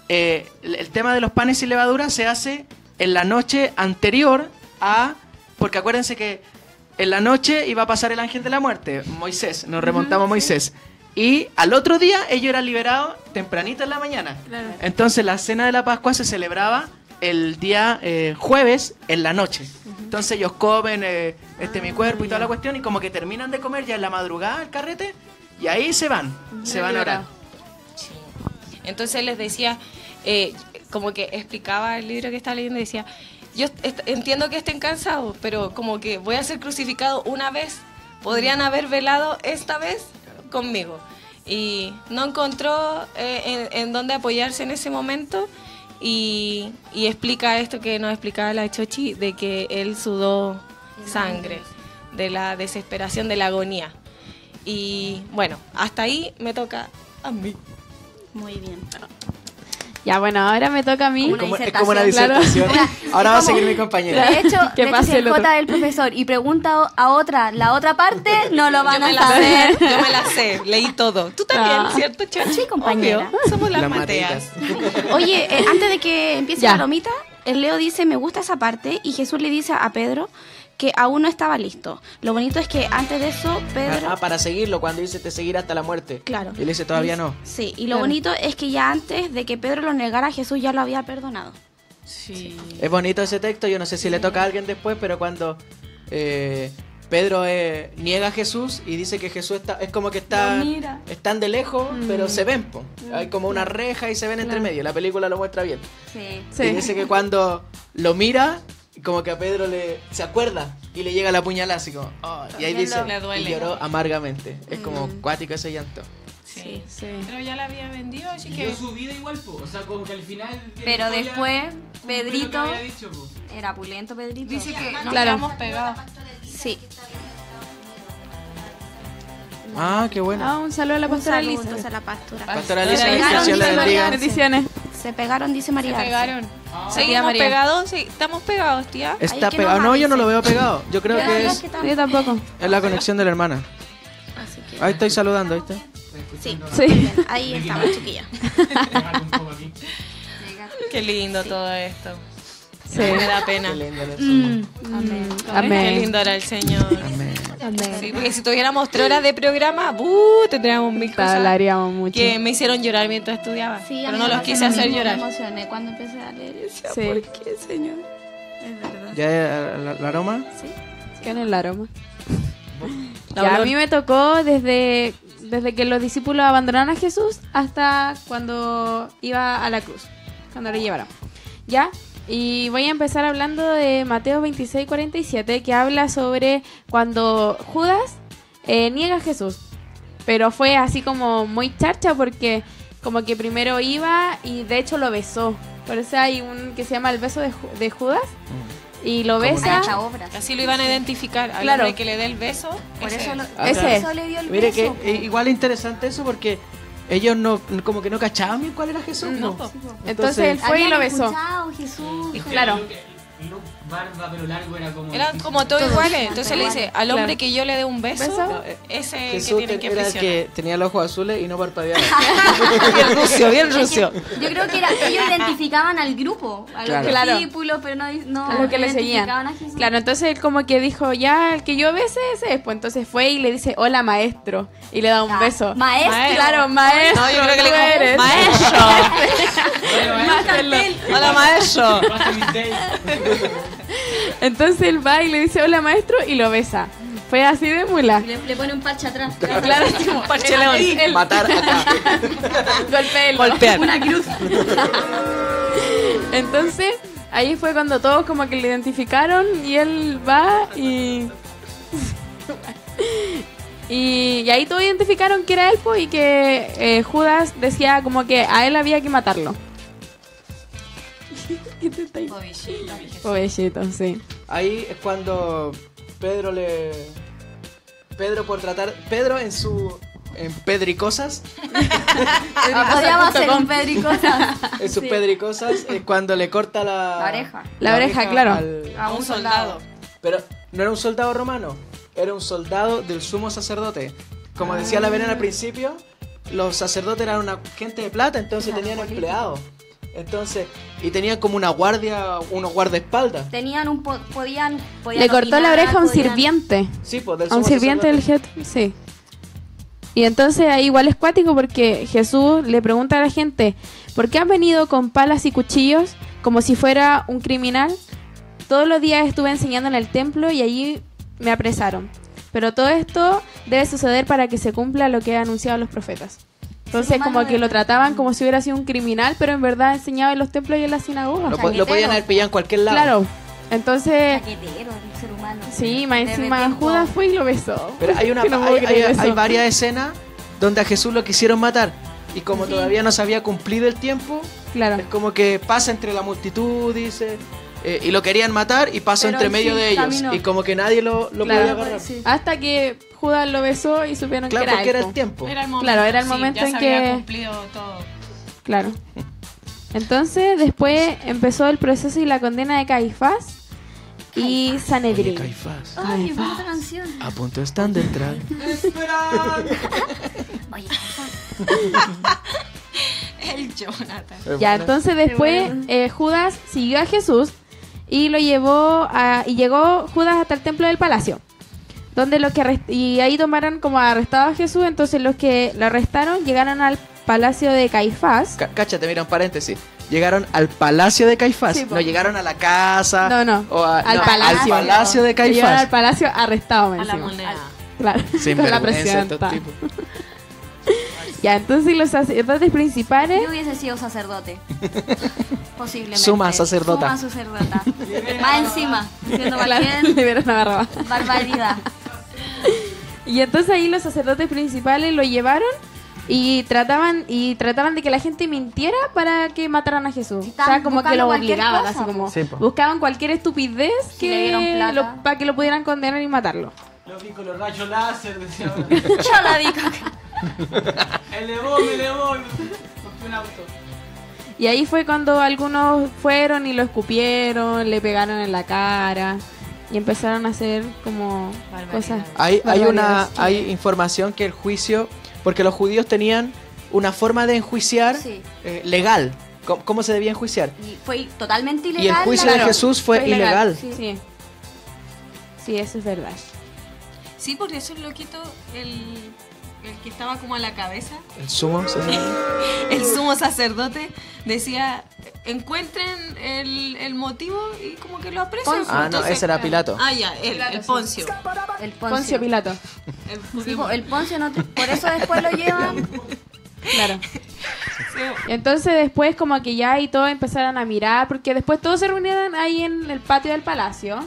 el tema de los panes y levadura se hace en la noche anterior a, porque acuérdense que en la noche iba a pasar el ángel de la muerte, Moisés, nos remontamos a Moisés, y al otro día ellos eran liberados tempranito en la mañana. Claro. Entonces la cena de la Pascua se celebraba el día jueves en la noche. Entonces ellos comen mi cuerpo y toda la cuestión, y como que terminan de comer ya en la madrugada el carrete, y ahí se van a orar. Sí. Entonces les decía, como que explicaba el libro que estaba leyendo, decía, yo entiendo que estén cansados, pero como que voy a ser crucificado una vez, podrían haber velado esta vez conmigo. Y no encontró en dónde apoyarse en ese momento. Y explica esto que nos explicaba la Chochi, de que él sudó sangre, de la desesperación, de la agonía. Y bueno, hasta ahí me toca a mí. Muy bien. Ya, bueno, ahora me toca a mí. Es como una disertación. Ahora va a seguir mi compañera. De hecho, Que pase si el el otro. J es el profesor y pregunta a otra, la otra parte, no lo van a saber. Yo me la sé, leí todo. Tú también, ¿cierto, Chachi? Sí, compañera. Obvio, somos las Las Mateas. Oye, antes de que empiece Ya. la lomita, el Leo dice, me gusta esa parte, y Jesús le dice a Pedro que aún no estaba listo. Lo bonito es que antes de eso, Pedro... Para seguirlo, cuando dice te seguirá hasta la muerte. Claro. Y le dice todavía no. Sí, y lo bonito es que ya antes de que Pedro lo negara, Jesús ya lo había perdonado. Sí. Es bonito ese texto, yo no sé si le toca a alguien después, pero cuando Pedro niega a Jesús y dice que Jesús es como que están de lejos, pero se ven, po. Hay como una reja y se ven entre medio. La película lo muestra bien. Sí. Sí. Y dice que cuando lo mira, como que a Pedro se acuerda y le llega la puñalada así como, oh, y ahí dice, le duele. y lloró amargamente. Es como cuático ese llanto. Sí. Sí. Pero ya la había vendido, así Y que... dio su vida igual, po. O sea, como que al final... de la Pero historia, después, cumplió lo que Pedrito había dicho, po. era pulento, Pedrito. Dice que nos Claro. quedamos pegados. Sí. Ah, qué bueno. Ah, un saludo a la pastora Saludos Elisa. entonces a la pastora. Pastora Se Alicia, pegaron, Dios la dice bendiga. Bendiciones. Se pegaron, dice María. Se Arce. pegaron. Ah. ¿Seguimos María. pegados? Sí, estamos pegados, tía. Está Ay, que pegado. no No, yo no avise. lo veo pegado. Yo creo que es Yo tampoco. la conexión de la hermana. Así que, Ahí estoy saludando, ¿viste? sí, Sí. ahí estamos, chiquilla. Pegar un poco aquí. Qué lindo todo esto. Sí. Me da pena. Qué lindo le Amén. Qué Amén. lindo era el Señor. Amén. Sí, porque si tuviéramos 3 horas de programa, tendríamos mil cosas Hablaríamos mucho. que me hicieron llorar mientras estudiaba. Sí, a pero mí no me los pasó quise lo hacer mismo, llorar. Me emocioné cuando empecé a leer. Y decía, Sí. ¿por qué, Señor? Es verdad. ¿Ya la aroma? ¿Qué en el aroma? La Ya, a olor. mí me tocó desde que los discípulos abandonaron a Jesús hasta cuando iba a la cruz, cuando lo llevaron. ¿Ya? Y voy a empezar hablando de Mateo 26:47, que habla sobre cuando Judas niega a Jesús. Pero fue así como muy charcha porque como que primero iba y de hecho lo besó. Por eso hay un que se llama el beso de Judas y lo Como besa. Hasta obras. Así lo iban a identificar. Al Claro. hombre que le dé el beso. Por ese eso, es. lo, Ah, Ese. por eso le dio el Mire que beso. igual es interesante eso porque ellos como que no cachaban bien cuál era Jesús. No, po. po. Entonces él fue y lo Habían besó. escuchado, Jesús. Claro. Look, barba, pero largo era como... Eran como todos iguales. Entonces le dice, al hombre Claro. que yo le dé un beso, ¿Beso? No, ese es el que Jesús tienen que era el presionar. que tenía los ojos azules y no parpadeaba. Bien rucio, bien rucio. Yo creo que ellos identificaban al grupo, a los Claro. discípulos, pero no A lo que le seguían. identificaban a Jesús. Claro, entonces él como que dijo, ya, el que yo bese ese es. Pues entonces fue y le dice, hola maestro. Y le da un Ah, beso. maestro. Claro, maestro. No, yo creo que tú le dijo, eres. maestro. Mátelo. Hola, maestro. Entonces él va y le dice, hola maestro, y lo besa. Fue así de mula. Le pone un parche atrás. Claro, así como, Parche león. él Matar acá. golpea Golpear. Una cruz. Entonces, ahí fue cuando todos como que le identificaron y él va y... y ahí todos identificaron que era él pues, y que Judas decía como que a él había que matarlo. ¿Qué te está ahí? Pobrecito, sí. Ahí es cuando Pedro en Pedricosas, Podríamos hacer un pedricosas. en sus Pedricosas, es cuando le corta La oreja. La oreja, claro. A un soldado. Pero no era un soldado romano, era un soldado del sumo sacerdote. Como decía la Verena al principio, los sacerdotes eran una gente de plata, entonces tenían empleados. Entonces, y tenían como una guardia, unos guardaespaldas. Tenían podían Le cortó la opinar, oreja a un podían- sirviente. Sí, pues del A un sumo sirviente del sacerdote. jefe, sí. Y entonces ahí igual es cuático porque Jesús le pregunta a la gente, ¿por qué has venido con palas y cuchillos como si fuera un criminal? Todos los días estuve enseñando en el templo y allí me apresaron. Pero todo esto debe suceder para que se cumpla lo que han anunciado los profetas. Entonces como que lo trataban como si hubiera sido un criminal, pero en verdad enseñaba en los templos y en las sinagogas. Lo podían haber pillado en cualquier lado. Claro. Entonces, Chaquetero, el ser humano. sí, más De encima repente, Judas fue y lo besó. Pero hay, Que no puedo creer eso. hay varias escenas donde a Jesús lo quisieron matar. Y como todavía no se había cumplido el tiempo, Claro. es como que pasa entre la multitud, dice. y lo querían matar y pasó Pero entre él medio sí de ellos. caminó. Y como que nadie lo podía agarrar. Sí. Hasta que Judas lo besó y supieron Claro, que era porque él, era po. el tiempo. Era el momento, Claro, era el sí, momento ya en se que- había cumplido todo. Claro. Entonces, después empezó el proceso y la condena de Caifás y Oye, Sanedrín. Caifás, Ay, qué bonita canción. a punto están de entrar. Oye, El Jonathan. Ya, entonces después Judas siguió a Jesús y lo llevó y llegó Judas hasta el templo del palacio, donde y ahí tomaron como arrestado a Jesús. Entonces los que lo arrestaron llegaron al palacio de Caifás. Cáchate, mira un paréntesis. Llegaron al palacio de Caifás. Sí, po. No llegaron a la casa. No. O Al no, palacio. al palacio de Llegaron Caifás. al palacio arrestado A la encima. moneda. Claro, Sin con la vergüenza estos presidenta. tipos. Ya, entonces los sacerdotes principales. yo hubiese sido sacerdote. Posiblemente. Suma sacerdota. Suma sacerdota. Más encima. Diciendo Claro, cualquier liberan a Barrabás. barbaridad. Y entonces ahí los sacerdotes principales lo llevaron y trataban de que la gente mintiera para que mataran a Jesús. O sea, estaban como que buscando lo cualquier obligaban, cosa, así como Sí, po. buscaban cualquier estupidez Si le dieron que plata. para que lo pudieran condenar y matarlo. Lo vi con los rayos láser, decía. Yo la vi. Me elevó, rompí un auto. Y ahí fue cuando algunos fueron y lo escupieron, le pegaron en la cara y empezaron a hacer como cosas. Hay barbaridades. hay información que el juicio, porque los judíos tenían una forma de enjuiciar Sí. legal. ¿Cómo se debía enjuiciar? Y fue totalmente ilegal. Y el juicio la- de Jesús fue ilegal. Sí. Sí, eso es verdad. Sí, por eso el loquito, el que estaba como a la cabeza, El sumo sacerdote. el sumo sacerdote, decía, encuentren el motivo y como que lo aprecian. Poncio. Ah, no, ese era Pilato. Ah, ya, el Poncio. El Poncio Poncio. Pilato. El, El Poncio no por eso después lo llevan. Claro. Entonces después como que ya y todos empezaron a mirar, porque después todos se reunieron ahí en el patio del palacio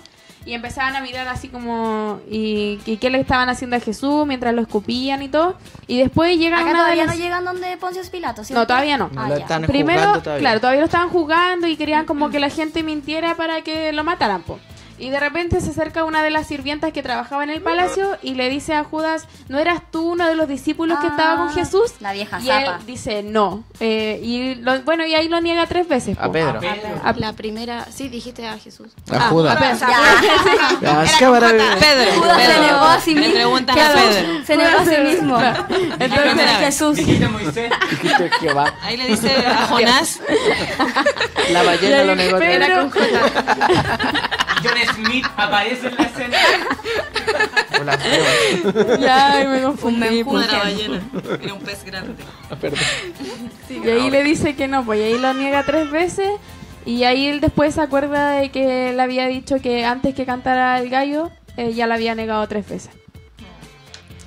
y empezaban a mirar así como y qué le estaban haciendo a Jesús mientras lo escupían y todo. Y después llegan Acá una de todavía las... no llegan donde Poncio Pilato, ¿cierto? No, todavía no. No Ah, lo ya. están Primero, juzgando todavía. claro, todavía lo estaban jugando y querían como que la gente mintiera para que lo mataran, po. Y de repente se acerca una de las sirvientas que trabajaba en el palacio y le dice a Judas, ¿no eras tú uno de los discípulos que estaba con Jesús? La vieja Y zapa. él dice no. Y ahí lo niega 3 veces. A po. Pedro. La primera, sí, dijiste a Jesús. A Judas. Ya. Ya, es que maravilla. Pedro, Judas se negó a sí le mismo. preguntan a Pedro. Se negó a sí mismo. Entonces, Jesús. Dijiste Moisés. Dijiste Jehová. Ahí le dice a Jonás, La ballena lo negó. Pedro. John Smith aparece en la escena. Hola, feo. Ya, me confundí. no era ballena, era un pez grande. Perdón. Y ahí le dice que no, pues y ahí lo niega 3 veces. Y ahí él después se acuerda de que él había dicho que antes que cantara el gallo, ya la había negado 3 veces.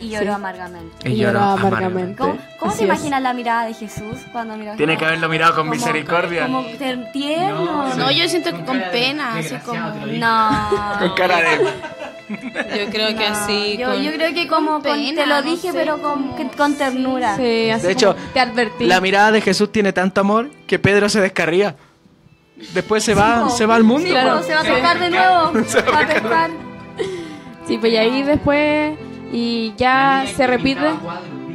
Y lloró Sí. amargamente. Y lloró amargamente. ¿Cómo Así te es. imaginas la mirada de Jesús cuando miró a Tiene Jesús? que haberlo mirado con Como- misericordia. Como tierno. No, yo siento que con cara de pena, así desgraciado, como... te lo digo. No. Con cara de... Yo creo que así, Yo con- creo que como Con pena, te lo no dije, sé, pero con ternura. Sí, así De hecho, como, te advertí. La mirada de Jesús tiene tanto amor que Pedro se descarría. Después se va al mundo. Sí, Claro. pues, se va a pescar de nuevo. Va a pescar. Sí, pues y ahí después y ya se repite.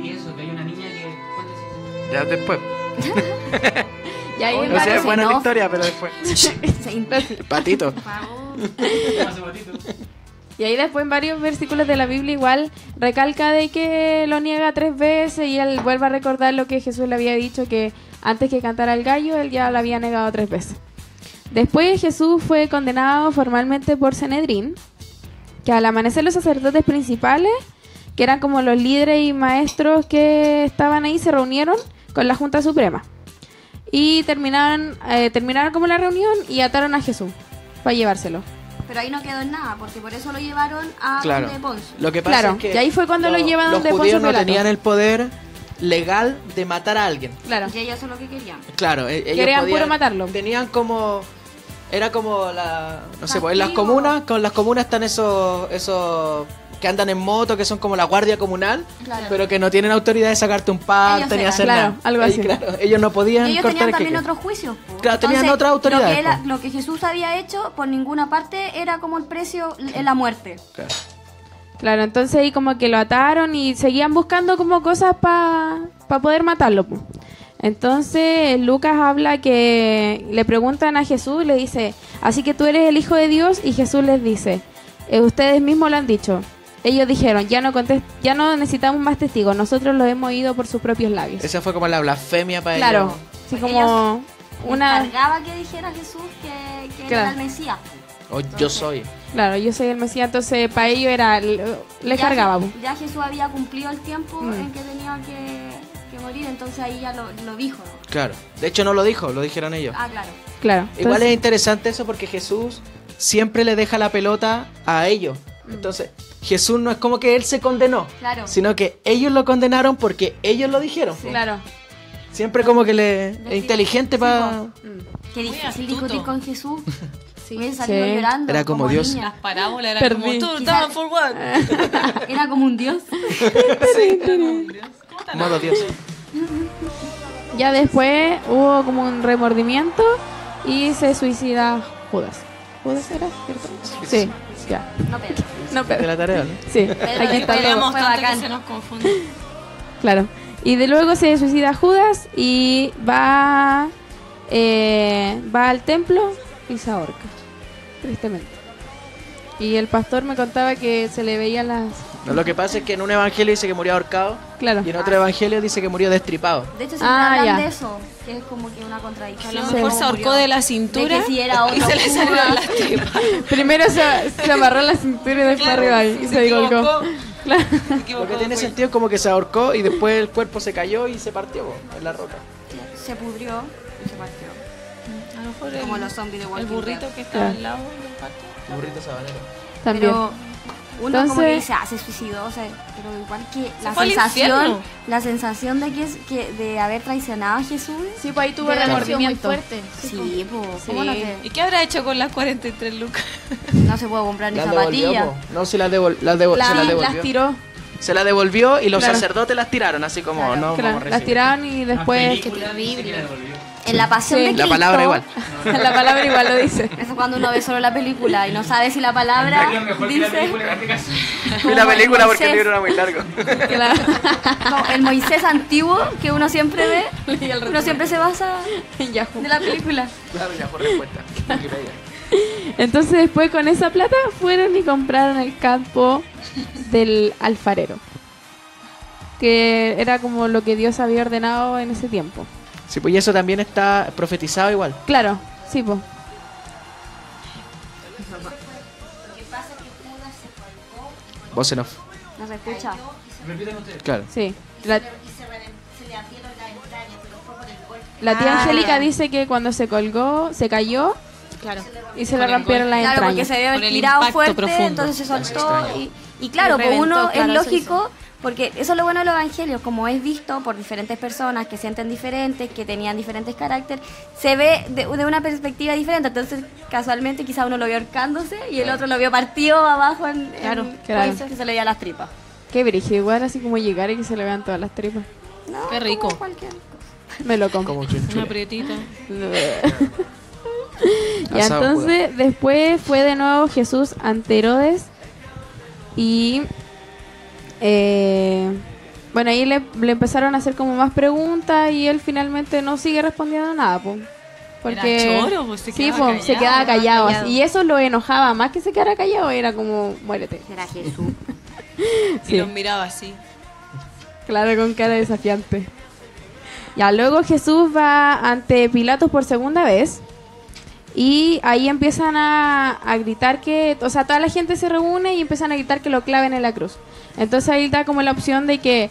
Y eso, que hay una niña que. ¿cuántas Ya después. Y ahí Oye, No sé, Claro, es buena sí, la no. historia, pero después. Patito. Y ahí después en varios versículos de la Biblia igual recalca de que lo niega 3 veces y él vuelve a recordar lo que Jesús le había dicho, que antes que cantara el gallo él ya lo había negado 3 veces. Después Jesús fue condenado formalmente por Sanedrín, que al amanecer los sacerdotes principales, que eran como los líderes y maestros que estaban ahí, se reunieron con la Junta Suprema. Y terminaron como la reunión y ataron a Jesús para llevárselo. Pero ahí no quedó en nada, porque por eso lo llevaron a Claro. donde Poncio. Lo que pasa Claro, es que y ahí fue cuando lo llevan los donde judíos Poncio no Pilato. tenían el poder legal de matar a alguien. Claro. Y ellos eso es lo que querían. Claro, ellos Querían podían- puro matarlo. Tenían como... Era como la... No sé, pues en las Castigo. comunas, con las comunas están esos que andan en moto, que son como la guardia comunal, Claro. pero que no tienen autoridad de sacarte un pacto ni Ellos hacer eran. nada. Claro, algo así. Claro, ellos no podían Y ellos cortar tenían el también queque. otros juicios. Po. Claro, tenían otras lo autoridades, que, lo que Jesús había hecho, por ninguna parte era como el precio en la muerte. Claro. Claro, entonces ahí como que lo ataron y seguían buscando como cosas para poder matarlo. Po. Entonces Lucas habla que le preguntan a Jesús y le dice, así que tú eres el Hijo de Dios, y Jesús les dice, ustedes mismos lo han dicho. Ellos dijeron, ya no necesitamos más testigos, nosotros lo hemos oído por sus propios labios. Esa fue como la blasfemia para Claro, ellos. así como una... Cargaba que dijera Jesús que Claro. era el Mesías. O yo soy. Claro, yo soy el Mesías, entonces para ellos era... Le Ya cargaba. Po. Ya Jesús había cumplido el tiempo Mm. en que tenía que morir, entonces ahí ya lo dijo, ¿no? Claro. De hecho no lo dijo, lo dijeron ellos. Ah, claro. Claro. Igual entonces- es interesante eso porque Jesús siempre le deja la pelota a ellos. Entonces, Jesús no es como que él se condenó, Claro. sino que ellos lo condenaron porque ellos lo dijeron. po. Claro. Siempre como que es inteligente para... Qué Muy difícil astuto. discutir con Jesús. Sí. Hubiese salido Sí. llorando. Era como Dios. Las niña. parábolas eran Perdí. como tú, Quizá- down for what? Era como un dios. Modo Dios. Ya después hubo como un remordimiento y se suicida Judas. ¿Judas era? ¿Cierto? Sí, ya. No, Pedro. No, De Pedro. la tarea, ¿no? Sí, Pedro aquí está después todo. Esperamos Fue tanto bacán. que se nos confunde. Claro. Y de luego se suicida Judas y va al templo y se ahorca. Tristemente. Y el pastor me contaba que se le veían las... No, lo que pasa es que en un evangelio dice que murió ahorcado Claro. y en otro evangelio dice que murió destripado. De hecho, siempre Ah, hablan ya. de eso, que es como que una contradicción. A lo Sí. mejor se ahorcó de la cintura De que si era otro y se le Judas. salieron las tripas. Primero se amarró la cintura y después Claro, arriba y se colgó. equivocó. Claro. Se equivocó Lo que tiene después. sentido es como que se ahorcó y después el cuerpo se cayó y se partió po, en la roca. Se pudrió y se partió. A lo mejor Como el- los zombies de el Walking burrito Dead. que está al lado del parque. Burrito sabanero. También. Pero uno como Entonces- que dice, se suicidó, o sea, pero igual que fue al infierno. la sensación de de haber traicionado a Jesús. Sí, pues ahí tuvo Debe haber sido remordimiento. muy fuerte. Sí, pues, ¿cómo no, ¿Y qué habrá hecho con las 43 lucas? no se puede comprar ni Las devolvió, zapatillas? po. No, si las devolvió. se las devolvió. Las tiró. Se las devolvió y los Claro. sacerdotes las tiraron, así como Claro, no Claro, vamos a las recibir. tiraron y después... En la pasión Sí. de La Cristo. palabra igual. La palabra igual lo dice. Eso es cuando uno ve solo la película y no sabe si la palabra Es mejor que la dice película en este caso. Vi la película porque el Moisés. libro era muy largo. Claro. como el Moisés antiguo que uno siempre ve. Y el Uno siempre se basa Yahoo. de la película. Claro, ya por respuesta. Wikipedia. Entonces después con esa plata fueron y compraron el campo del alfarero. Que era como lo que Dios había ordenado en ese tiempo. Sí, pues y eso también está profetizado igual. Claro, sí, pues. Voz en off. No se escucha. Repiten ustedes. Claro. Sí. La tía Ah, Angélica ya. dice que cuando se colgó, se cayó Claro. y se le Con el rompieron las Claro, porque entrañas. se había Por el tirado impacto fuerte, profundo. entonces se soltó. Extraño. Y claro, Y pues reventó, uno claro, es eso lógico, porque eso es lo bueno de los evangelios, como es visto por diferentes personas que sienten diferentes, que tenían diferentes caracteres, se ve de una perspectiva diferente. Entonces, casualmente, quizá uno lo vio ahorcándose y el otro lo vio partido abajo Claro. que se le veía las tripas. Qué brígido, igual así como llegar y que se le vean todas las tripas. No, Qué rico. como cualquier cosa. Me lo como. Como Una chunchule. prietita. Y Asado, entonces después fue de nuevo Jesús ante Herodes y bueno, ahí le empezaron a hacer como más preguntas y él finalmente no sigue respondiendo nada, po. Porque Era choro, pues, se sí, quedaba po, callado. se quedaba callado, callado. y eso lo enojaba, más que se quedara callado era como muérete. Será Jesús. Sí. Y los miraba así. Claro, con cara desafiante. Ya, luego Jesús va ante Pilatos por segunda vez. Y ahí empiezan a gritar que... O sea, toda la gente se reúne y empiezan a gritar que lo claven en la cruz. Entonces ahí da como la opción de que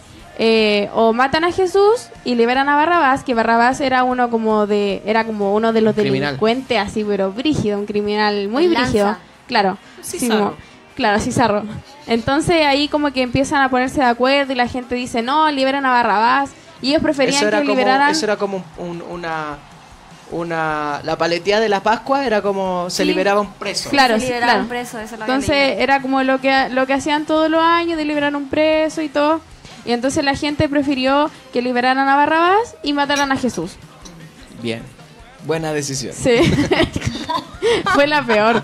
o matan a Jesús y liberan a Barrabás, que Barrabás era uno como de... Era como uno de los Criminal. delincuentes, así, pero brígido, un criminal muy Lanza. brígido. Claro. Cizarro. como- claro, Cizarro. Entonces ahí como que empiezan a ponerse de acuerdo y la gente dice, no, liberan a Barrabás. Y ellos preferían Eso era que como, liberaran... eso era como la paletía de la Pascua era como se liberaba un preso. Claro, Se sí, liberaron claro. presos, eso lo había Entonces leído. era como lo que hacían todos los años, de liberar un preso y todo. Y entonces la gente prefirió que liberaran a Barrabás y mataran a Jesús. Bien, buena decisión. Sí. Fue la peor.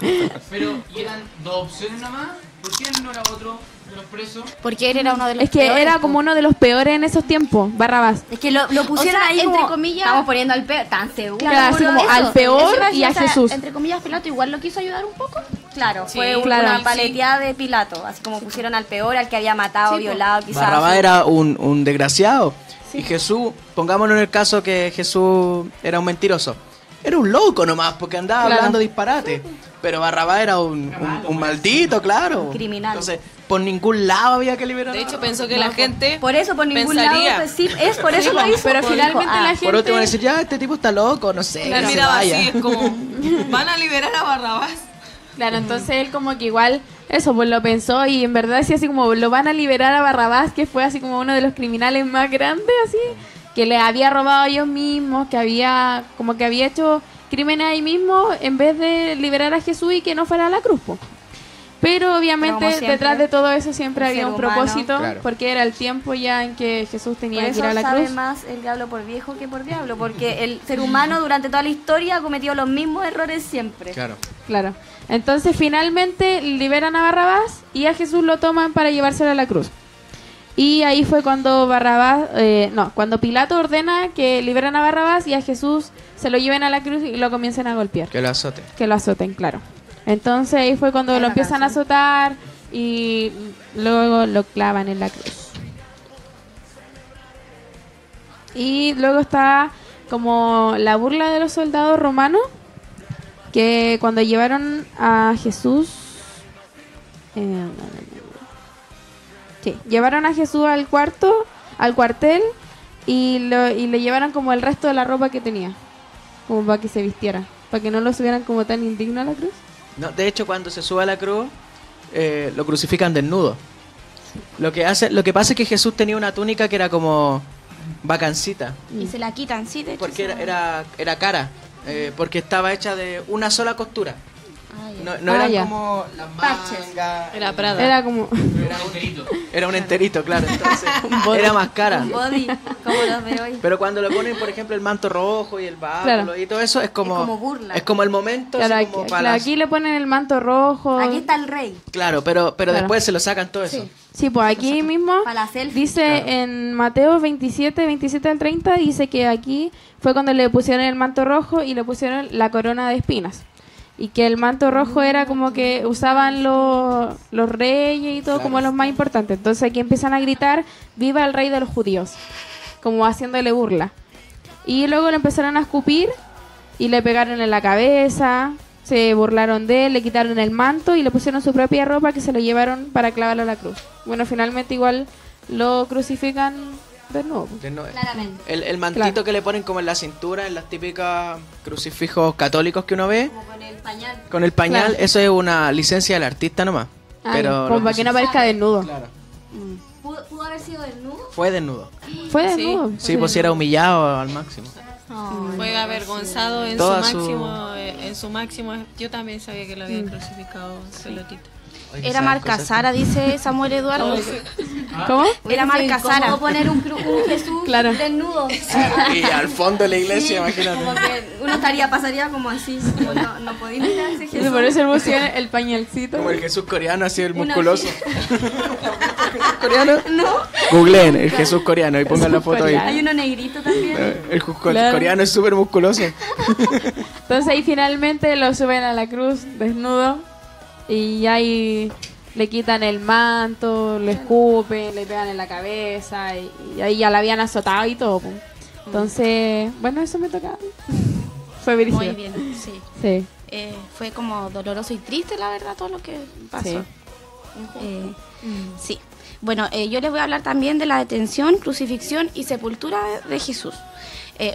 Pero, ¿y eran dos opciones nomás? ¿Por qué no era otro de los presos? Porque él era uno de los Es que peores, era po. como uno de los peores en esos tiempos, Barrabás. Es que lo pusieron O sea, ahí entre como, comillas- estamos poniendo al peor, tan seguro. Claro, así como Eso, al peor eso iba a y a decir, o sea, Jesús. Entre comillas, Pilato igual lo quiso ayudar un poco. Claro, Sí, fue claro. una Sí. paleteada de Pilato, así como pusieron al peor, al que había matado, Sí, po. violado, quizás. Barrabás era un desgraciado. Y Jesús, pongámonos en el caso que Jesús era un mentiroso. Era un loco nomás, porque andaba Claro. hablando disparate. Pero Barrabás era un maldito, claro. Un criminal. Entonces, por ningún lado había que liberar. De hecho, pensó que la gente Por eso, por ningún pensaría. lado, pues, sí, es por eso lo hizo. Pero pues, finalmente dijo, la gente... Por último, van a decir, ya, este tipo está loco, no sé, la que se miraba vaya. así, es como, van a liberar a Barrabás. Claro, entonces él como que igual, eso, pues lo pensó y en verdad sí, así como lo van a liberar a Barrabás, que fue así como uno de los criminales más grandes, así, que le había robado a ellos mismos, que había, como que había hecho crímenes ahí mismo, en vez de liberar a Jesús y que no fuera a la cruz, po. Pero obviamente Pero como siempre, detrás de todo eso siempre el había ser un humano. propósito, Claro. porque era el tiempo ya en que Jesús Por tenía que eso ir a la sabe cruz. más el diablo por viejo que por diablo, porque el ser humano durante toda la historia ha cometido los mismos errores siempre. Claro. Claro. Entonces finalmente liberan a Barrabás y a Jesús lo toman para llevárselo a la cruz. Y ahí fue cuando cuando Pilato ordena que liberan a Barrabás y a Jesús se lo lleven a la cruz y lo comiencen a golpear. Que lo azote. Que lo azoten, claro. Entonces ahí fue cuando Hay lo una empiezan a canción. azotar y luego lo clavan en la cruz. Y luego está como la burla de los soldados romanos, que cuando llevaron a Jesús, llevaron a Jesús al cuartel y le llevaron como el resto de la ropa que tenía, como para que se vistiera, para que no lo subieran como tan indigno a la cruz. No, de hecho, cuando se sube a la cruz, lo crucifican desnudo. Lo que pasa es que Jesús tenía una túnica que era como vacancita, Y se la quitan, sí, de hecho. porque se- era cara, porque estaba hecha de una sola costura. Ah, ya. No Ah, eran ya. como las mangas. Era Prada. Era como... Era un enterito. Era un enterito, claro, entonces body. era más cara. Un body, como los de hoy. Pero cuando le ponen, por ejemplo, el manto rojo y el báculo Claro. y todo eso, es como burla. es como el momento, Claro, así aquí, como claro, para aquí le ponen el manto rojo. Aquí está el rey. Claro, pero Claro. después se lo sacan todo eso. Sí, pues aquí mismo Para la selfie. dice Claro. en Mateo 27 al 30, dice que aquí fue cuando le pusieron el manto rojo y le pusieron la corona de espinas. Y que el manto rojo era como que usaban los reyes y todo Claro. como los más importantes. Entonces aquí empiezan a gritar, ¡viva el rey de los judíos! Como haciéndole burla. Y luego le empezaron a escupir y le pegaron en la cabeza, se burlaron de él, le quitaron el manto y le pusieron su propia ropa que se lo llevaron para clavarlo a la cruz. Bueno, finalmente igual lo crucifican de nuevo. Claramente. El mantito Claro. que le ponen como en la cintura, en las típicas crucifijos católicos que uno ve, Como con el pañal. con el pañal, Claro. eso es una licencia del artista nomás. Ah, Pero como lo para que no crucif- aparezca desnudo. Claro. ¿Pudo haber sido desnudo? Fue desnudo. Fue desnudo. Sí, pues sí era humillado al máximo. Fue avergonzado en Toda su su- máximo, en su máximo. Yo también sabía que lo habían crucificado pelotita. Oye, Era ¿saben marca cosas? Sara, dice Samuel Eduardo. ¿Cómo? Era marca Sara. ¿Cómo poner un Jesús Claro. desnudo? Y al fondo de la iglesia, Sí, imagínate. como que uno pasaría como así. Como no podía mirar ese Y Jesús. por eso le pusieron el pañalcito. Como el Jesús coreano, así el Una- musculoso. ¿Jesús coreano? No. Googleen el Jesús coreano y pongan la foto ahí. coreano. Hay uno negrito también. El Jesús Claro. coreano es súper musculoso. Entonces ahí finalmente lo suben a la cruz desnudo y ahí le quitan el manto, le escupen, le pegan en la cabeza y ahí ya la habían azotado y todo. Pues. Entonces, bueno, eso me tocaba. Fue brígido. Muy bien, sí. Sí. Fue como doloroso y triste, la verdad, todo lo que pasó. Sí. Sí. Bueno, yo les voy a hablar también de la detención, crucifixión y sepultura de Jesús.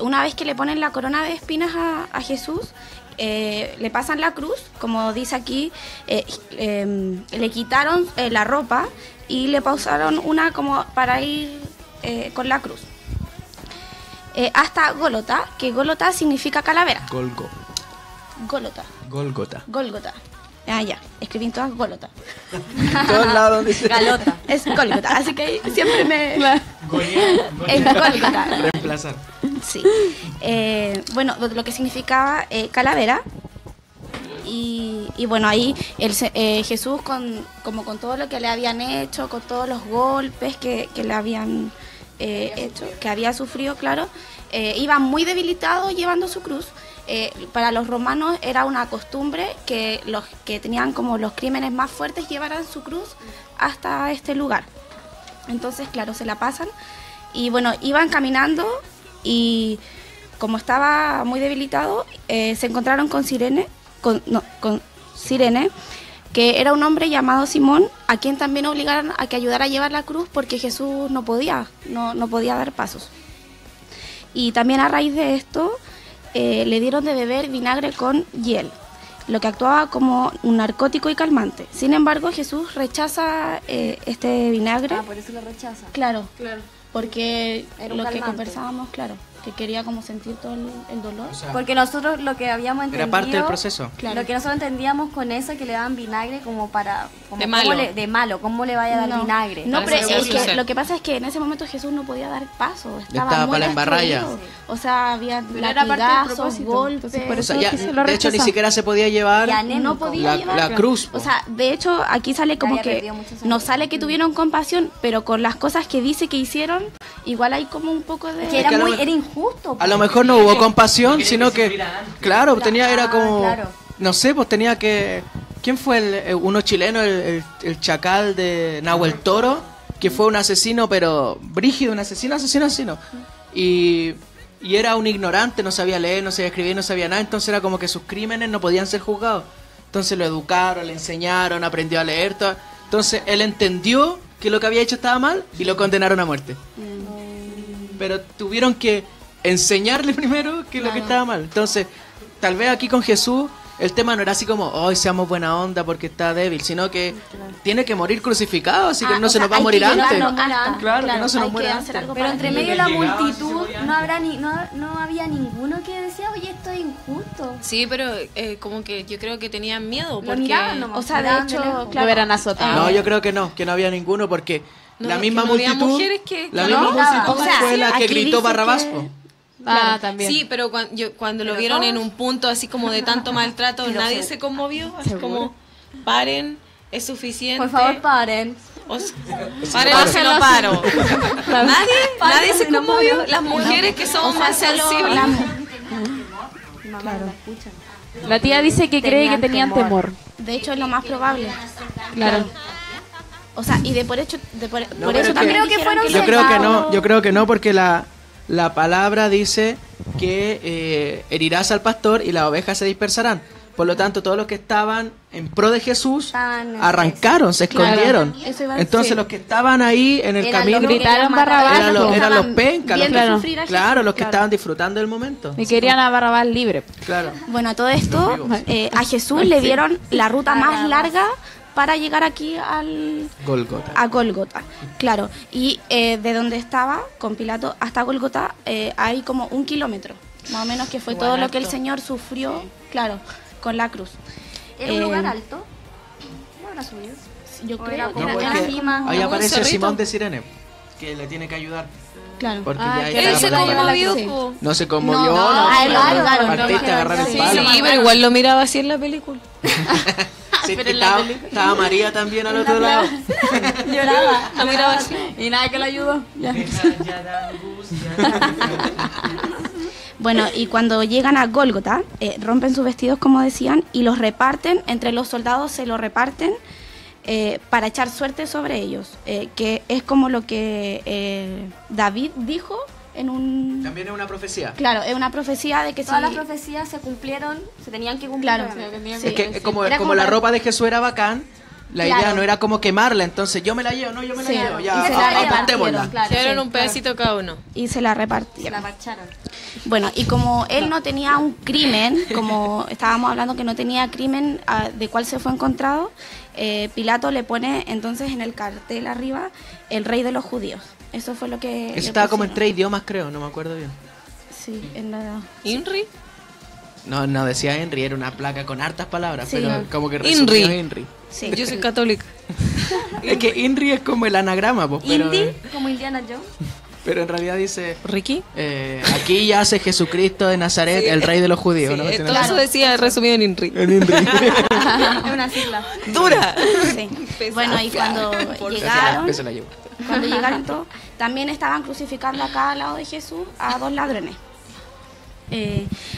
Una vez que le ponen la corona de espinas a Jesús, le pasan la cruz, como dice aquí, le quitaron la ropa y le pausaron una como para ir con la cruz. hasta Gólgota, que Gólgota significa calavera. Gólgota. Gólgota. Ah, ya, escribí en todas Gólgota. En todos lados donde dice Galota. Es Gólgota, así que siempre me... Goliat. Es Gólgota. reemplazar. Sí. Bueno, lo que significaba calavera. Y bueno, ahí Jesús con todo lo que le habían hecho, con todos los golpes que le habían hecho, que había sufrido, claro, iba muy debilitado llevando su cruz. Para los romanos era una costumbre que los que tenían como los crímenes más fuertes llevaran su cruz hasta este lugar. Entonces, claro, se la pasan y bueno, iban caminando y como estaba muy debilitado, se encontraron con Cirene, que era un hombre llamado Simón, a quien también obligaron a que ayudara a llevar la cruz porque Jesús no podía dar pasos. Y también a raíz de esto le dieron de beber vinagre con hiel, lo que actuaba como un narcótico y calmante. Sin embargo, Jesús rechaza este vinagre. Por eso lo rechaza. Claro, porque Era un lo que calmante. conversábamos, claro, que quería como sentir todo el dolor. O sea, Porque nosotros lo que habíamos entendido... era parte del proceso. Claro. Lo que nosotros entendíamos con eso, que le daban vinagre como para... Como De malo. de malo, ¿cómo le vaya a dar vinagre? No, pero Parece es que dulce. lo que pasa es que en ese momento Jesús no podía dar paso, estaba Estaba muy para la embarralla. destruido. O sea, había Pero era parte del latigazos, propósito. golpes. Entonces, por O eso sea, ya, Jesús lo de hecho, ni rechazó. siquiera se podía llevar Y anémico. no podía llevar la cruz. O sea, de hecho, aquí sale como Había que perdido mucha sangre. no sale que tuvieron compasión, pero con las cosas que dice que hicieron, igual hay como un poco de... Que Es que era, a lo era injusto. A lo mejor no hubo compasión, Quería sino que se que, muriera antes. claro, era como, claro. no sé, pues tenía que, ¿quién fue uno chileno, el chacal de Nahuel Toro, que fue un asesino, pero brígido, un asesino, y era un ignorante, no sabía leer, no sabía escribir, no sabía nada, entonces era como que sus crímenes no podían ser juzgados, entonces lo educaron, le enseñaron, aprendió a leer, todo. Entonces él entendió que lo que había hecho estaba mal y lo condenaron a muerte. Pero tuvieron que enseñarle primero que lo que estaba mal. Entonces, tal vez aquí con Jesús el tema no era así como, hoy seamos buena onda porque está débil, sino que tiene que morir crucificado, así que no se nos va a morir antes. Claro, que no se nos muere antes. Pero entre medio de la multitud no había ninguno que decía, oye, esto es injusto. Sí, pero como que yo creo que tenían miedo. Lo Porque miraban nomás. O sea, de miraban hecho, lejos. claro. Lo hubieran azotado. No, yo creo que no había ninguno porque No, la que misma no había multitud, mujeres que la no misma gritaban. multitud O sea, fue la que aquí gritó dice Barrabás. que- po. Ah, también. Sí, pero cuando lo vieron en un punto así como de tanto maltrato, nadie se conmovió. Así como, paren, es suficiente. Por favor, paren. Paren o se lo paro. Nadie se conmovió. Las mujeres que somos más sensibles. La tía dice que cree que tenían temor. De hecho, es lo más probable. Claro. O sea, y por eso pero es también que dijeron fueron Yo creo que no, cegados. yo creo que no, porque la palabra dice que herirás al pastor y las ovejas se dispersarán. Por lo tanto, todos los que estaban en pro de Jesús Estaban arrancaron, se escondieron. Eso iba a decir. Entonces los que estaban ahí en el Eran camino los que gritaron querían matar. Barrabás, eran los estaban pencas, los viendo que, sufrir a Jesús, claro, los que claro. estaban disfrutando del momento. Y querían a Barrabás libre. Claro. Bueno, a todo esto, a Jesús le dieron la ruta más larga para llegar aquí a Gólgota. Claro, y de donde estaba, con Pilato, hasta Gólgota, hay como 1 kilómetro, más o menos, que fue todo lo que el Señor sufrió, claro, con la cruz. ¿Era un lugar alto? ¿Cómo habrá subido? Yo O creo era que como era una porque cima. ahí un aparece cerrito. Simón de Sirene, que le tiene que ayudar. Claro. Porque Ah, ya que está Él se la- conmovió. Sí. po. No se conmovió, No, a él lo claro. ayudaron, Partiste lo a agarrar el dijeron, palo. Sí, pero igual lo miraba así en la película. Sí, estaba María también al otro lado. Lloraba. Lo miraba así. Y nada que lo ayudó. Deja ya de angustia. Bueno, y cuando llegan a Gólgota, rompen sus vestidos, como decían, y los reparten, entre los soldados se los reparten para echar suerte sobre ellos, que es como lo que David dijo en un... También es una profecía. Claro, es una profecía de que Todas las si... profecías se cumplieron, se tenían que cumplir. Claro. obviamente. Sí. Es que como, Era como como la para- ropa de Jesús era bacán, la Claro. idea no era como quemarla, entonces yo me la llevo, no, yo me la Sí. llevo, Y ya, se la apuntémosla. repartieron, claro. Se dieron sí, un pedacito cada uno. Y se la Se repartieron. la marcharon. Bueno, y como él no tenía un crimen, como estábamos hablando que no tenía crimen de cuál se fue encontrado, Pilato le pone entonces en el cartel arriba el rey de los judíos. Eso fue lo que... Eso le estaba como en pusieron. 3 idiomas, creo, no me acuerdo bien. Sí, en la... ¿Inri? No decía Henry, era una placa con hartas palabras, Sí. pero como que resumió Inri. Henry. Sí. Yo soy católica. Es que Inri es como el anagrama, pues, pero, Indy, como Indiana Jones. pero en realidad dice... ¿Ricky? aquí yace Jesucristo de Nazaret, el rey de los judíos, Sí, ¿no? Tiene- todo eso decía resumido en Inri. En Inri. Es una sigla. ¡Dura! Sí. Bueno, y cuando Esa la llevo. llegaron todos, también estaban crucificando acá al lado de Jesús a 2 ladrones.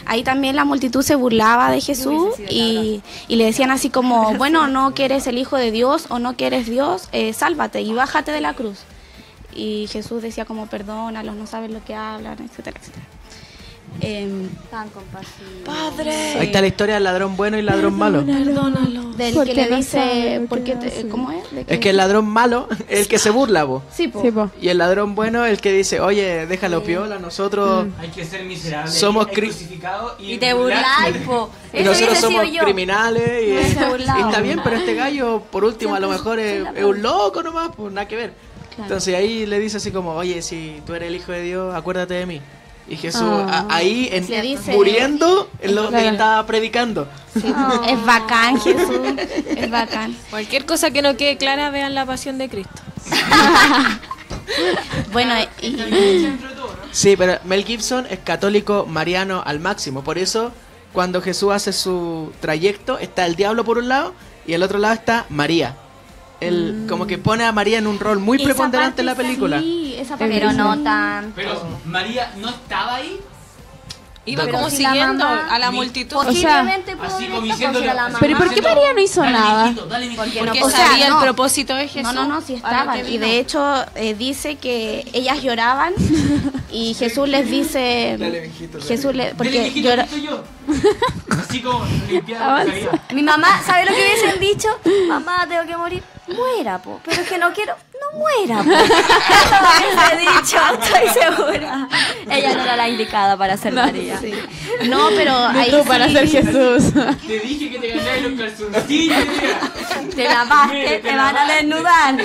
Ahí también la multitud se burlaba de Jesús y le decían así como, bueno, no que eres el Hijo de Dios o no que eres Dios, sálvate y bájate de la cruz. Y Jesús decía como, perdónalos, no saben lo que hablan, etcétera, etcétera. Tan compasivos. ¡Padre! Ahí está la historia del ladrón bueno y el ladrón malo. Perdónalo. Del Porque que le no dice, sabe lo ¿por que qué hace. ¿cómo es? De Es que el ladrón malo es el que se burla, vos. Sí, po. Sí, po. Y el ladrón bueno es el que dice, oye, déjalo piola, nosotros... Hay que ser miserable. Somos crucificados Y te burláis, po. Y Eso nosotros hubiese somos sido yo. criminales y, Me hubiese burlado. y está bien, pero este gallo, por último, a lo mejor es, Siempre es un loco nomás, pues nada que ver. Claro. Entonces ahí le dice así como, oye, si tú eres el Hijo de Dios, acuérdate de mí. Y Jesús ahí Le dice- muriendo en lo que Claro. estaba predicando. Sí, es bacán Jesús, es bacán. Cualquier cosa que no quede clara, vean la pasión de Cristo. Bueno, y Sí, pero Mel Gibson es católico mariano al máximo. Por eso, cuando Jesús hace su trayecto, está el diablo por un lado y al otro lado está María. Él como que pone a María en un rol muy esa preponderante parte en la película. Sí, esa parte Pero sí. no tan. Pero María no estaba ahí. Iba Pero como si la siguiendo mamá- a la Mi- multitud. Posiblemente pudo Así haber como estado diciéndole. con la mamá. Pero ¿y por qué María no hizo Dale, nada? mijito, dale, mijito. Porque Porque O sea, sabía no. el propósito de Jesús. No, sí a lo que estaban. Y vino. de hecho dice que ellas lloraban y Jesús les dice, Jesús le, Dale, porque mijito, llora, aquí estoy yo. Así como limpiada. Mi mamá, ¿sabe lo que hubiesen dicho? Mamá, tengo que morir. Muera, po. Pero es que no quiero. No muera, po. Eso hubiese dicho, estoy segura. Ella no era la indicada para ser María. no, pero ahí Tú para sí- ser Jesús. Te dije que te ganáis los calzoncillos, mira. Te lavaste, te van a desnudar.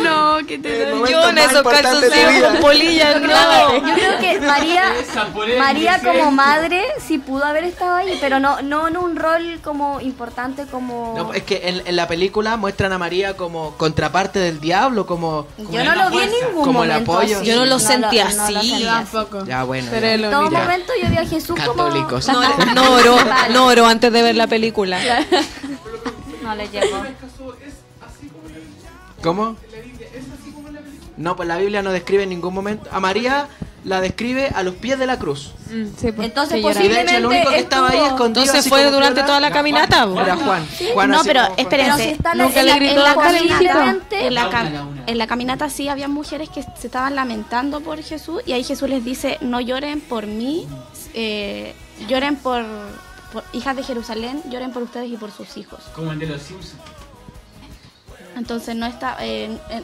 No, que te Yo en esos calzoncillos con polillas, no. Yo creo que María, Esa polera María que como dice- madre sí pudo haber estado ahí, pero no en un rol como importante como... No, es que en la película muestran a María como contraparte del diablo, como... Yo no lo vi en fuerza, ningún como el momento apoyo. así. Yo no lo sentí no así. lo sentí así. Tampoco. Ya, bueno. Pero ya. él lo En todo mira. momento yo vi a Jesús Católicos. como... No oró antes de ver la película. No le llegó. ¿Cómo? No, pues la Biblia no describe en ningún momento. A María la describe a los pies de la cruz. Sí, pues, Entonces, que llora. Y de hecho el único que estaba ahí estuvo- escondido Entonces así fue como durante piola, toda la caminata. po. era Juan. Juan No, así pero como con- espérense. Pero si está Nunca le gritó, posiblemente- en la, La una. en la caminata sí había mujeres que se estaban lamentando por Jesús y ahí Jesús les dice, no lloren por mí, lloren por hijas de Jerusalén, lloren por ustedes y por sus hijos. Como el de los Simpsons. Entonces no está,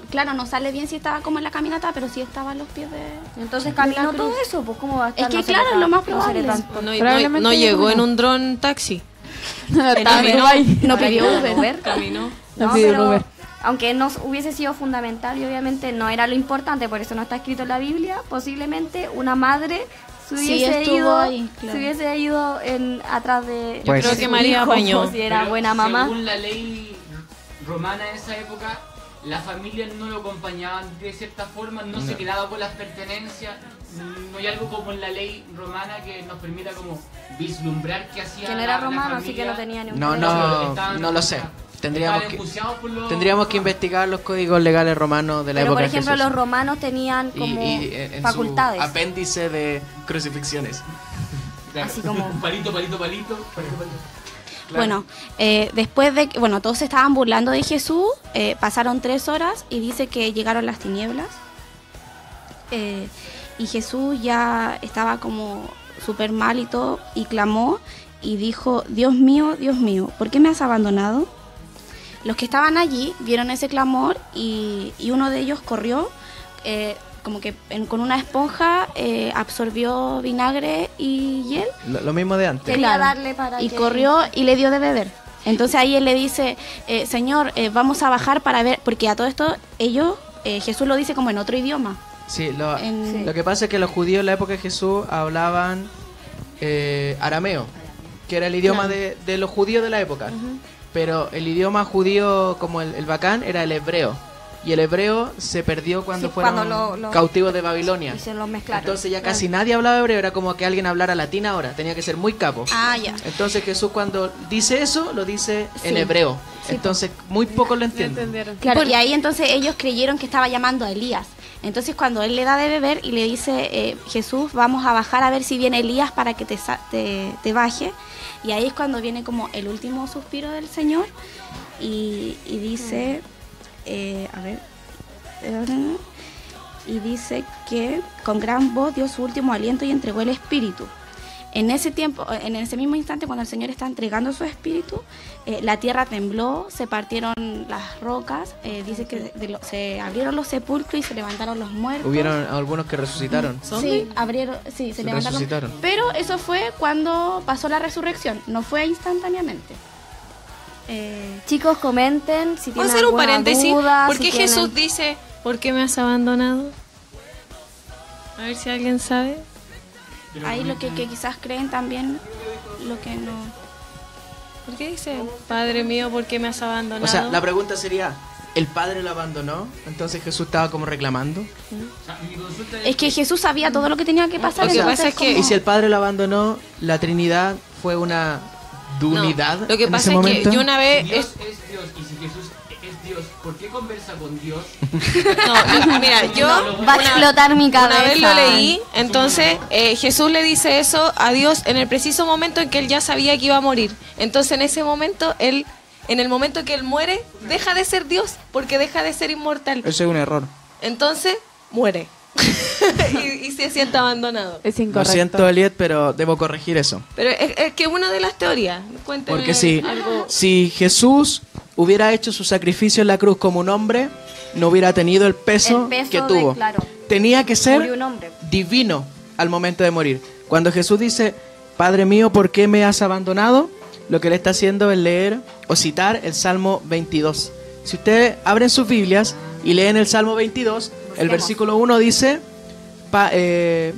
claro, no sale bien si estaba como en la caminata, pero sí estaba a los pies de... Entonces de la caminó cruz. todo eso, pues cómo va a estar. Es que No se claro, le lo más no se le probable. transportó. No, Probablemente no llegó no. en un dron taxi. Estaba en Dubái. No pidió Uber. Caminó. No No, pidió pero Uber. aunque no hubiese sido fundamental y obviamente no era lo importante, por eso no está escrito en la Biblia, posiblemente una madre se Sí, hubiese estuvo ido, ahí, claro. se hubiese ido atrás de Pues creo sí. que María hijo, apañó. si era Pero buena mamá. Según la ley romana de esa época, las familias no lo acompañaban de cierta forma, no se quedaba con las pertenencias. No hay algo como en la ley romana que nos permita como vislumbrar qué hacía Que no la- era la romano, así familia. que no tenía ni un No, derecho. no lo sé. Tendríamos Estaban que, enjuiciados por los tendríamos que romanos. investigar los códigos legales romanos de la Pero época por de ejemplo Jesús. los romanos tenían como en facultades. su apéndice de crucifixiones. Claro. Así como- palito. Bueno, después de que, bueno, todos se estaban burlando de Jesús, pasaron 3 horas y dice que llegaron las tinieblas. Y Jesús ya estaba como súper mal y todo, y clamó y dijo, Dios mío, ¿por qué me has abandonado? Los que estaban allí vieron ese clamor y uno de ellos corrió, como que con una esponja absorbió vinagre y hiel. Lo mismo de antes. Quería Claro. darle para Y que- corrió y le dio de beber. Entonces ahí él le dice, Señor, vamos a bajar para ver, porque a todo esto ellos, Jesús lo dice como en otro idioma. Sí, En- lo que pasa es que los judíos en la época de Jesús hablaban arameo, que era el idioma de los judíos de la época. Pero el idioma judío, como el bacán, era el hebreo. Y el hebreo se perdió cuando Sí, fueron cuando lo- cautivos de Babilonia. Y se los mezclaron. Entonces ya casi nadie hablaba hebreo, era como que alguien hablara latín ahora, tenía que ser muy capo. Ah, ya. Entonces Jesús cuando dice eso, lo dice en Sí. hebreo. Entonces muy pocos lo entienden. entendieron. Claro, y ahí entonces ellos creyeron que estaba llamando a Elías. Entonces cuando él le da de beber y le dice, Jesús, vamos a bajar a ver si viene Elías para que te baje. Y ahí es cuando viene como el último suspiro del Señor y dice, y dice que con gran voz dio su último aliento y entregó el espíritu. En ese tiempo, en ese mismo instante, cuando el Señor está entregando su espíritu, la tierra tembló, se partieron las rocas, dice que se abrieron los sepulcros y se levantaron los muertos. Hubieron algunos que resucitaron. Sí, se levantaron. resucitaron. Pero eso fue cuando pasó la resurrección, no fue instantáneamente. Chicos, comenten si ¿Puedo tienen hacer un alguna paréntesis? duda, ¿Por si qué tienen- Jesús dice, ¿por qué me has abandonado? A ver si alguien sabe. Ahí lo que quizás creen también, lo que no... ¿Por qué dice, Padre mío, ¿por qué me has abandonado? O sea, la pregunta sería, ¿el padre lo abandonó? Entonces Jesús estaba como reclamando. O sea, mi consulta Es que Jesús sabía todo lo que tenía que pasar. Lo que entonces pasa es que- como- Y si el padre lo abandonó, la Trinidad fue una No, dualidad lo que en pasa ese es momento. que yo una vez... Dios es Dios, y si Jesús es Dios, ¿por qué conversa con Dios? Mira, yo... Va a explotar mi cabeza. Una vez lo leí, entonces Jesús le dice eso a Dios en el preciso momento en que él ya sabía que iba a morir. Entonces en ese momento, en el momento que él muere, deja de ser Dios, porque deja de ser inmortal. Ese es un error. Entonces, muere. y se siente abandonado. Es Lo incorrecto. siento, Eliet, pero debo corregir eso. Pero es que una de las teorías, cuéntame Porque algo. si Jesús hubiera hecho su sacrificio en la cruz como un hombre, no hubiera tenido el peso, que tuvo. claro, Tenía que murió ser un hombre. divino al momento de morir. Cuando Jesús dice, Padre mío, ¿por qué me has abandonado? Lo que le está haciendo es leer o citar el Salmo 22. Si ustedes abren sus Biblias y leen el Salmo 22, el versículo 1 dice,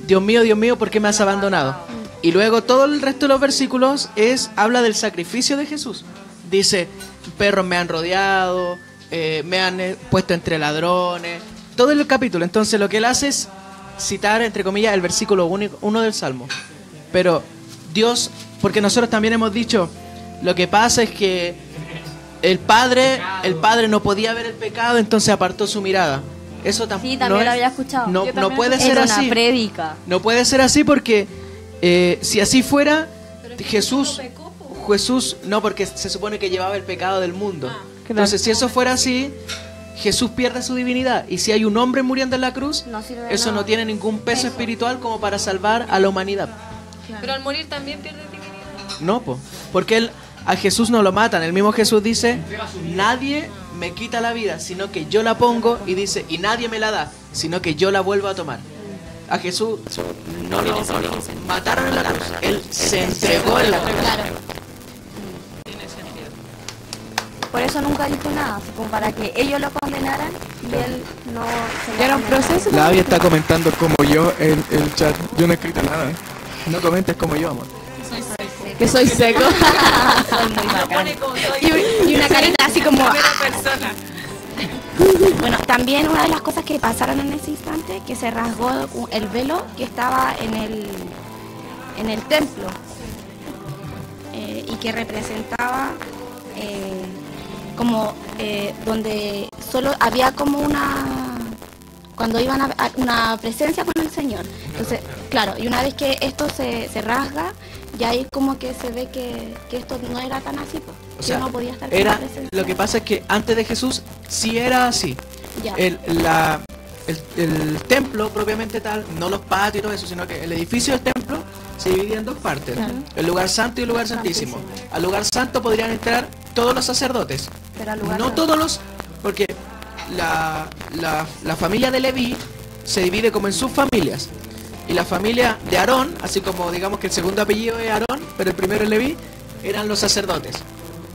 Dios mío, ¿por qué me has abandonado? Y luego todo el resto de los versículos habla del sacrificio de Jesús. Dice, perros me han rodeado, me han puesto entre ladrones, todo el capítulo. Entonces lo que él hace es citar, entre comillas, el versículo 1 del Salmo. Pero Dios, porque nosotros también hemos dicho, lo que pasa es que el padre no podía ver el pecado, entonces apartó su mirada. Eso Sí, también lo había escuchado. No, Yo no también puede lo ser escuché. así. Era una prédica. No puede ser así porque si así fuera, Jesús, no, porque se supone que llevaba el pecado del mundo. Entonces, si eso fuera así, Jesús pierde su divinidad. Y si hay un hombre muriendo en la cruz, No sirve de eso nada. no tiene ningún peso espiritual como para salvar a la humanidad. Pero al morir también pierde divinidad. No, porque a Jesús no lo matan. El mismo Jesús dice, nadie me quita la vida, sino que yo la pongo, y dice, y nadie me la da, sino que yo la vuelvo a tomar. A Jesús no lo mataron en la cruz, él se entregó en la cruz. Por eso nunca dijo nada, así como para que ellos lo condenaran y él no se Era un proceso. La Abby está comentando como yo en el chat. Yo no he escrito nada. No comentes como yo, amor. Que soy seco. Y una carita así como... Primera persona. Bueno, también una de las cosas que pasaron en ese instante, que se rasgó el velo que estaba en el templo y que representaba como donde solo había como cuando iban a una presencia con el Señor. Entonces, claro, y una vez que esto se rasga, ya ahí como que se ve que esto no era tan así, pues, O que sea, uno podía estar con la presencia. lo que pasa es que antes de Jesús sí era así. Ya. El templo propiamente tal, no los patios y todo eso, sino que el edificio del templo se divide en dos partes, el lugar santo y el lugar santísimo. Al lugar santo podrían entrar todos los sacerdotes, Pero al lugar no santo. todos los, porque la familia de Leví se divide como en subfamilias, y la familia de Aarón, así como digamos que el segundo apellido es Aarón, pero el primero es Leví, eran los sacerdotes.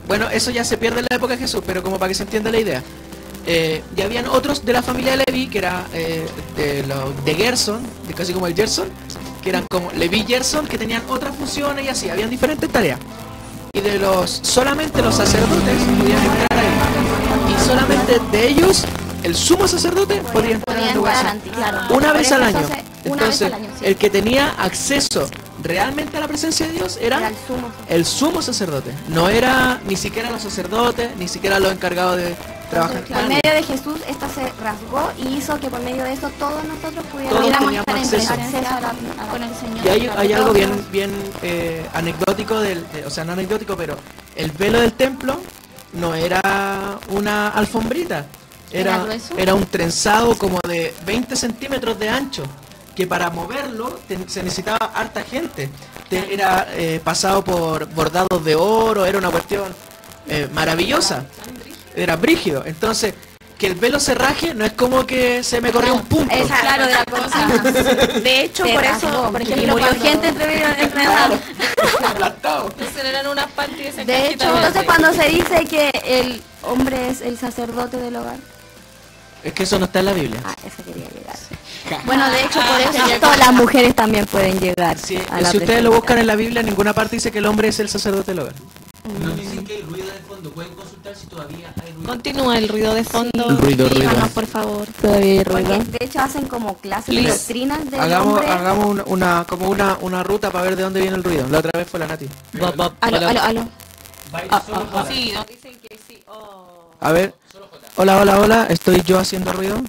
Bueno, eso ya se pierde en la época de Jesús, pero como para que se entienda la idea. y habían otros de la familia Leví, que era de Gerson, de casi como el Gerson, que eran como Leví Gerson, que tenían otras funciones y así, habían diferentes tareas. Y solamente los sacerdotes podían entrar ahí. Y solamente de ellos, el sumo sacerdote podía entrar al lugar santo. Una vez al año. Entonces, el que tenía acceso realmente a la presencia de Dios era el sumo sacerdote. No era ni siquiera los sacerdotes, ni siquiera los encargados de trabajar. Por medio de Jesús, esta se rasgó y hizo que por medio de eso todos nosotros Todos pudiéramos teníamos acceso. con el Señor. Y hay algo bien anecdótico, o sea, no anecdótico, pero el velo del templo no era una alfombrita, era un trenzado como de 20 centímetros de ancho, que para moverlo se necesitaba harta gente. Era pasado por bordados de oro, era una cuestión maravillosa, era brígido. Entonces, que el velo se raje no es como que se me corrió un punto. Claro, de la cosa. De hecho, por eso, por ejemplo, murió gente entre medio Aplastado. Entonces eran unas panties en De cajita hecho, entonces verde. cuando se dice que el hombre es el sacerdote del hogar. Es que eso no está en la Biblia. Eso quería llegar. bueno, de hecho, por eso Todas las mujeres también pueden llegar Si, a la si ustedes lo buscan en la Biblia, en ninguna parte dice que el hombre es el sacerdote del hogar. Nos dicen que hay ruido de fondo. Pueden consultar si todavía hay ruido. Continúa el ruido de fondo. El ruido. díganos, por favor. Todavía hay ruido. De hecho, hacen como clases de doctrinas del hombre. Hagamos una ruta para ver de dónde viene el ruido. La otra vez fue la Nati. Aló. Sí, nos dicen que sí. Oh. A ver. Hola. ¿Estoy yo haciendo ruido?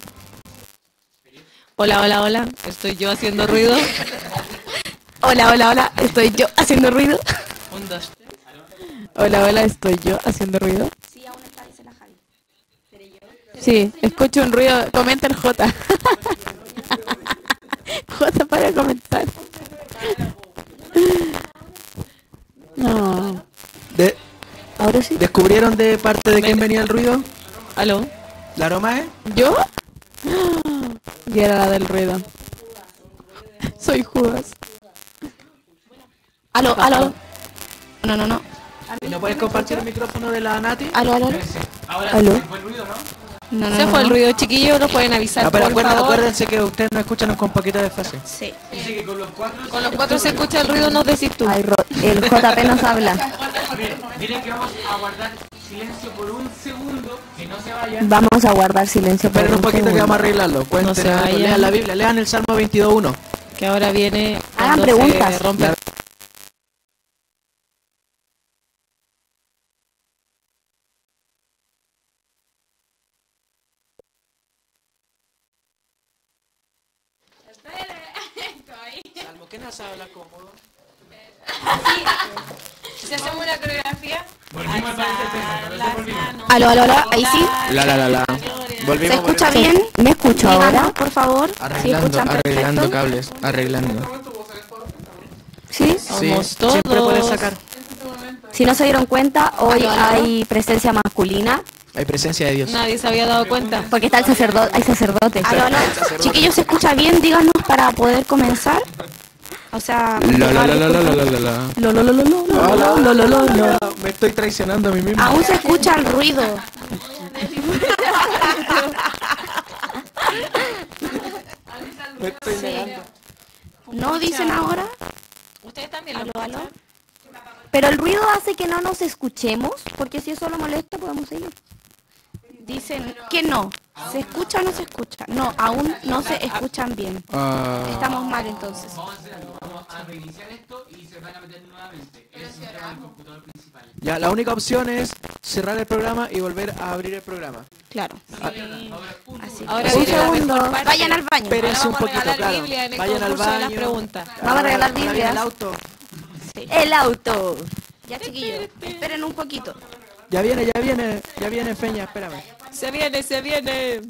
Hola. Estoy yo haciendo ruido. Hola. Estoy yo haciendo ruido. 1, 2, 3. Hola, estoy yo haciendo ruido. Sí, aún está, dice la Javi. Sí, escucho un ruido. Comenta el J. J para comentar. No. Ahora sí. ¿Descubrieron de parte de quién venía el ruido? ¿Aló? ¿La aroma es? ¿Yo? Y era la del ruido. Soy Judas. Aló. No. ¿Y no puedes compartir el micrófono de la Nati? Aló. Ahora ¿Aló? se fue el ruido, ¿no? No. Se fue el ruido, chiquillos, nos pueden avisar, No, pero por favor. acuérdense que ustedes no escuchan con poquita desfase. Sí. Dice que con los cuatro... Con los 4 se escucha el ruido, nos decís tú. El JP nos habla. Miren que vamos a guardar silencio por un segundo, que no se vayan. Vamos a guardar silencio por Esperen un poquito que vamos a arreglarlo. Cuenten No se algo, vayan. lean la Biblia, lean el Salmo 22:1. Que ahora viene... Hagan cuando preguntas. se rompe. Salmo, ¿qué nos habla cómodo? Si hacemos una coreografía... Volvimos al país del centro, volvimos. Aló. Ahí sí. La. Volvimos. ¿Se escucha bien? ¿Me escucho Díganos, ahora? por favor. Arreglando cables, arreglando. ¿Sí? Sí, Somos todos. siempre puedes sacar. Si no se dieron cuenta, hoy hay presencia masculina. Hay presencia de Dios. Nadie se había dado cuenta. Porque está el sacerdote, hay sacerdotes. Aló. Chiquillos, ¿se escucha bien? Díganos para poder comenzar. O sea... Me estoy traicionando a mí mismo. Aún se escucha el ruido. Me estoy negando. ¿No dicen ahora? Ustedes también lo Aló. Pero el ruido hace que no nos escuchemos, porque si eso lo molesta podemos seguir. Dicen que no. ¿Se escucha o no se escucha? No, aún no se escuchan bien. Estamos mal entonces. Vamos a hacer algo, vamos a reiniciar esto y se van a meter nuevamente. Es un tema del computador principal. Ya, la única opción es cerrar el programa y volver a abrir el programa. Claro. Ahora Un viene la segundo. mejor parte. Vayan al baño. Espérense un Ahora vamos a poquito, regalar claro. Biblia en el Vayan al concurso de las baño. preguntas. Vamos a regalar Ahora viene Biblias. el auto. El auto. Ya, chiquillos. Esperen un poquito. Ya viene, Feña, espérame. Se viene.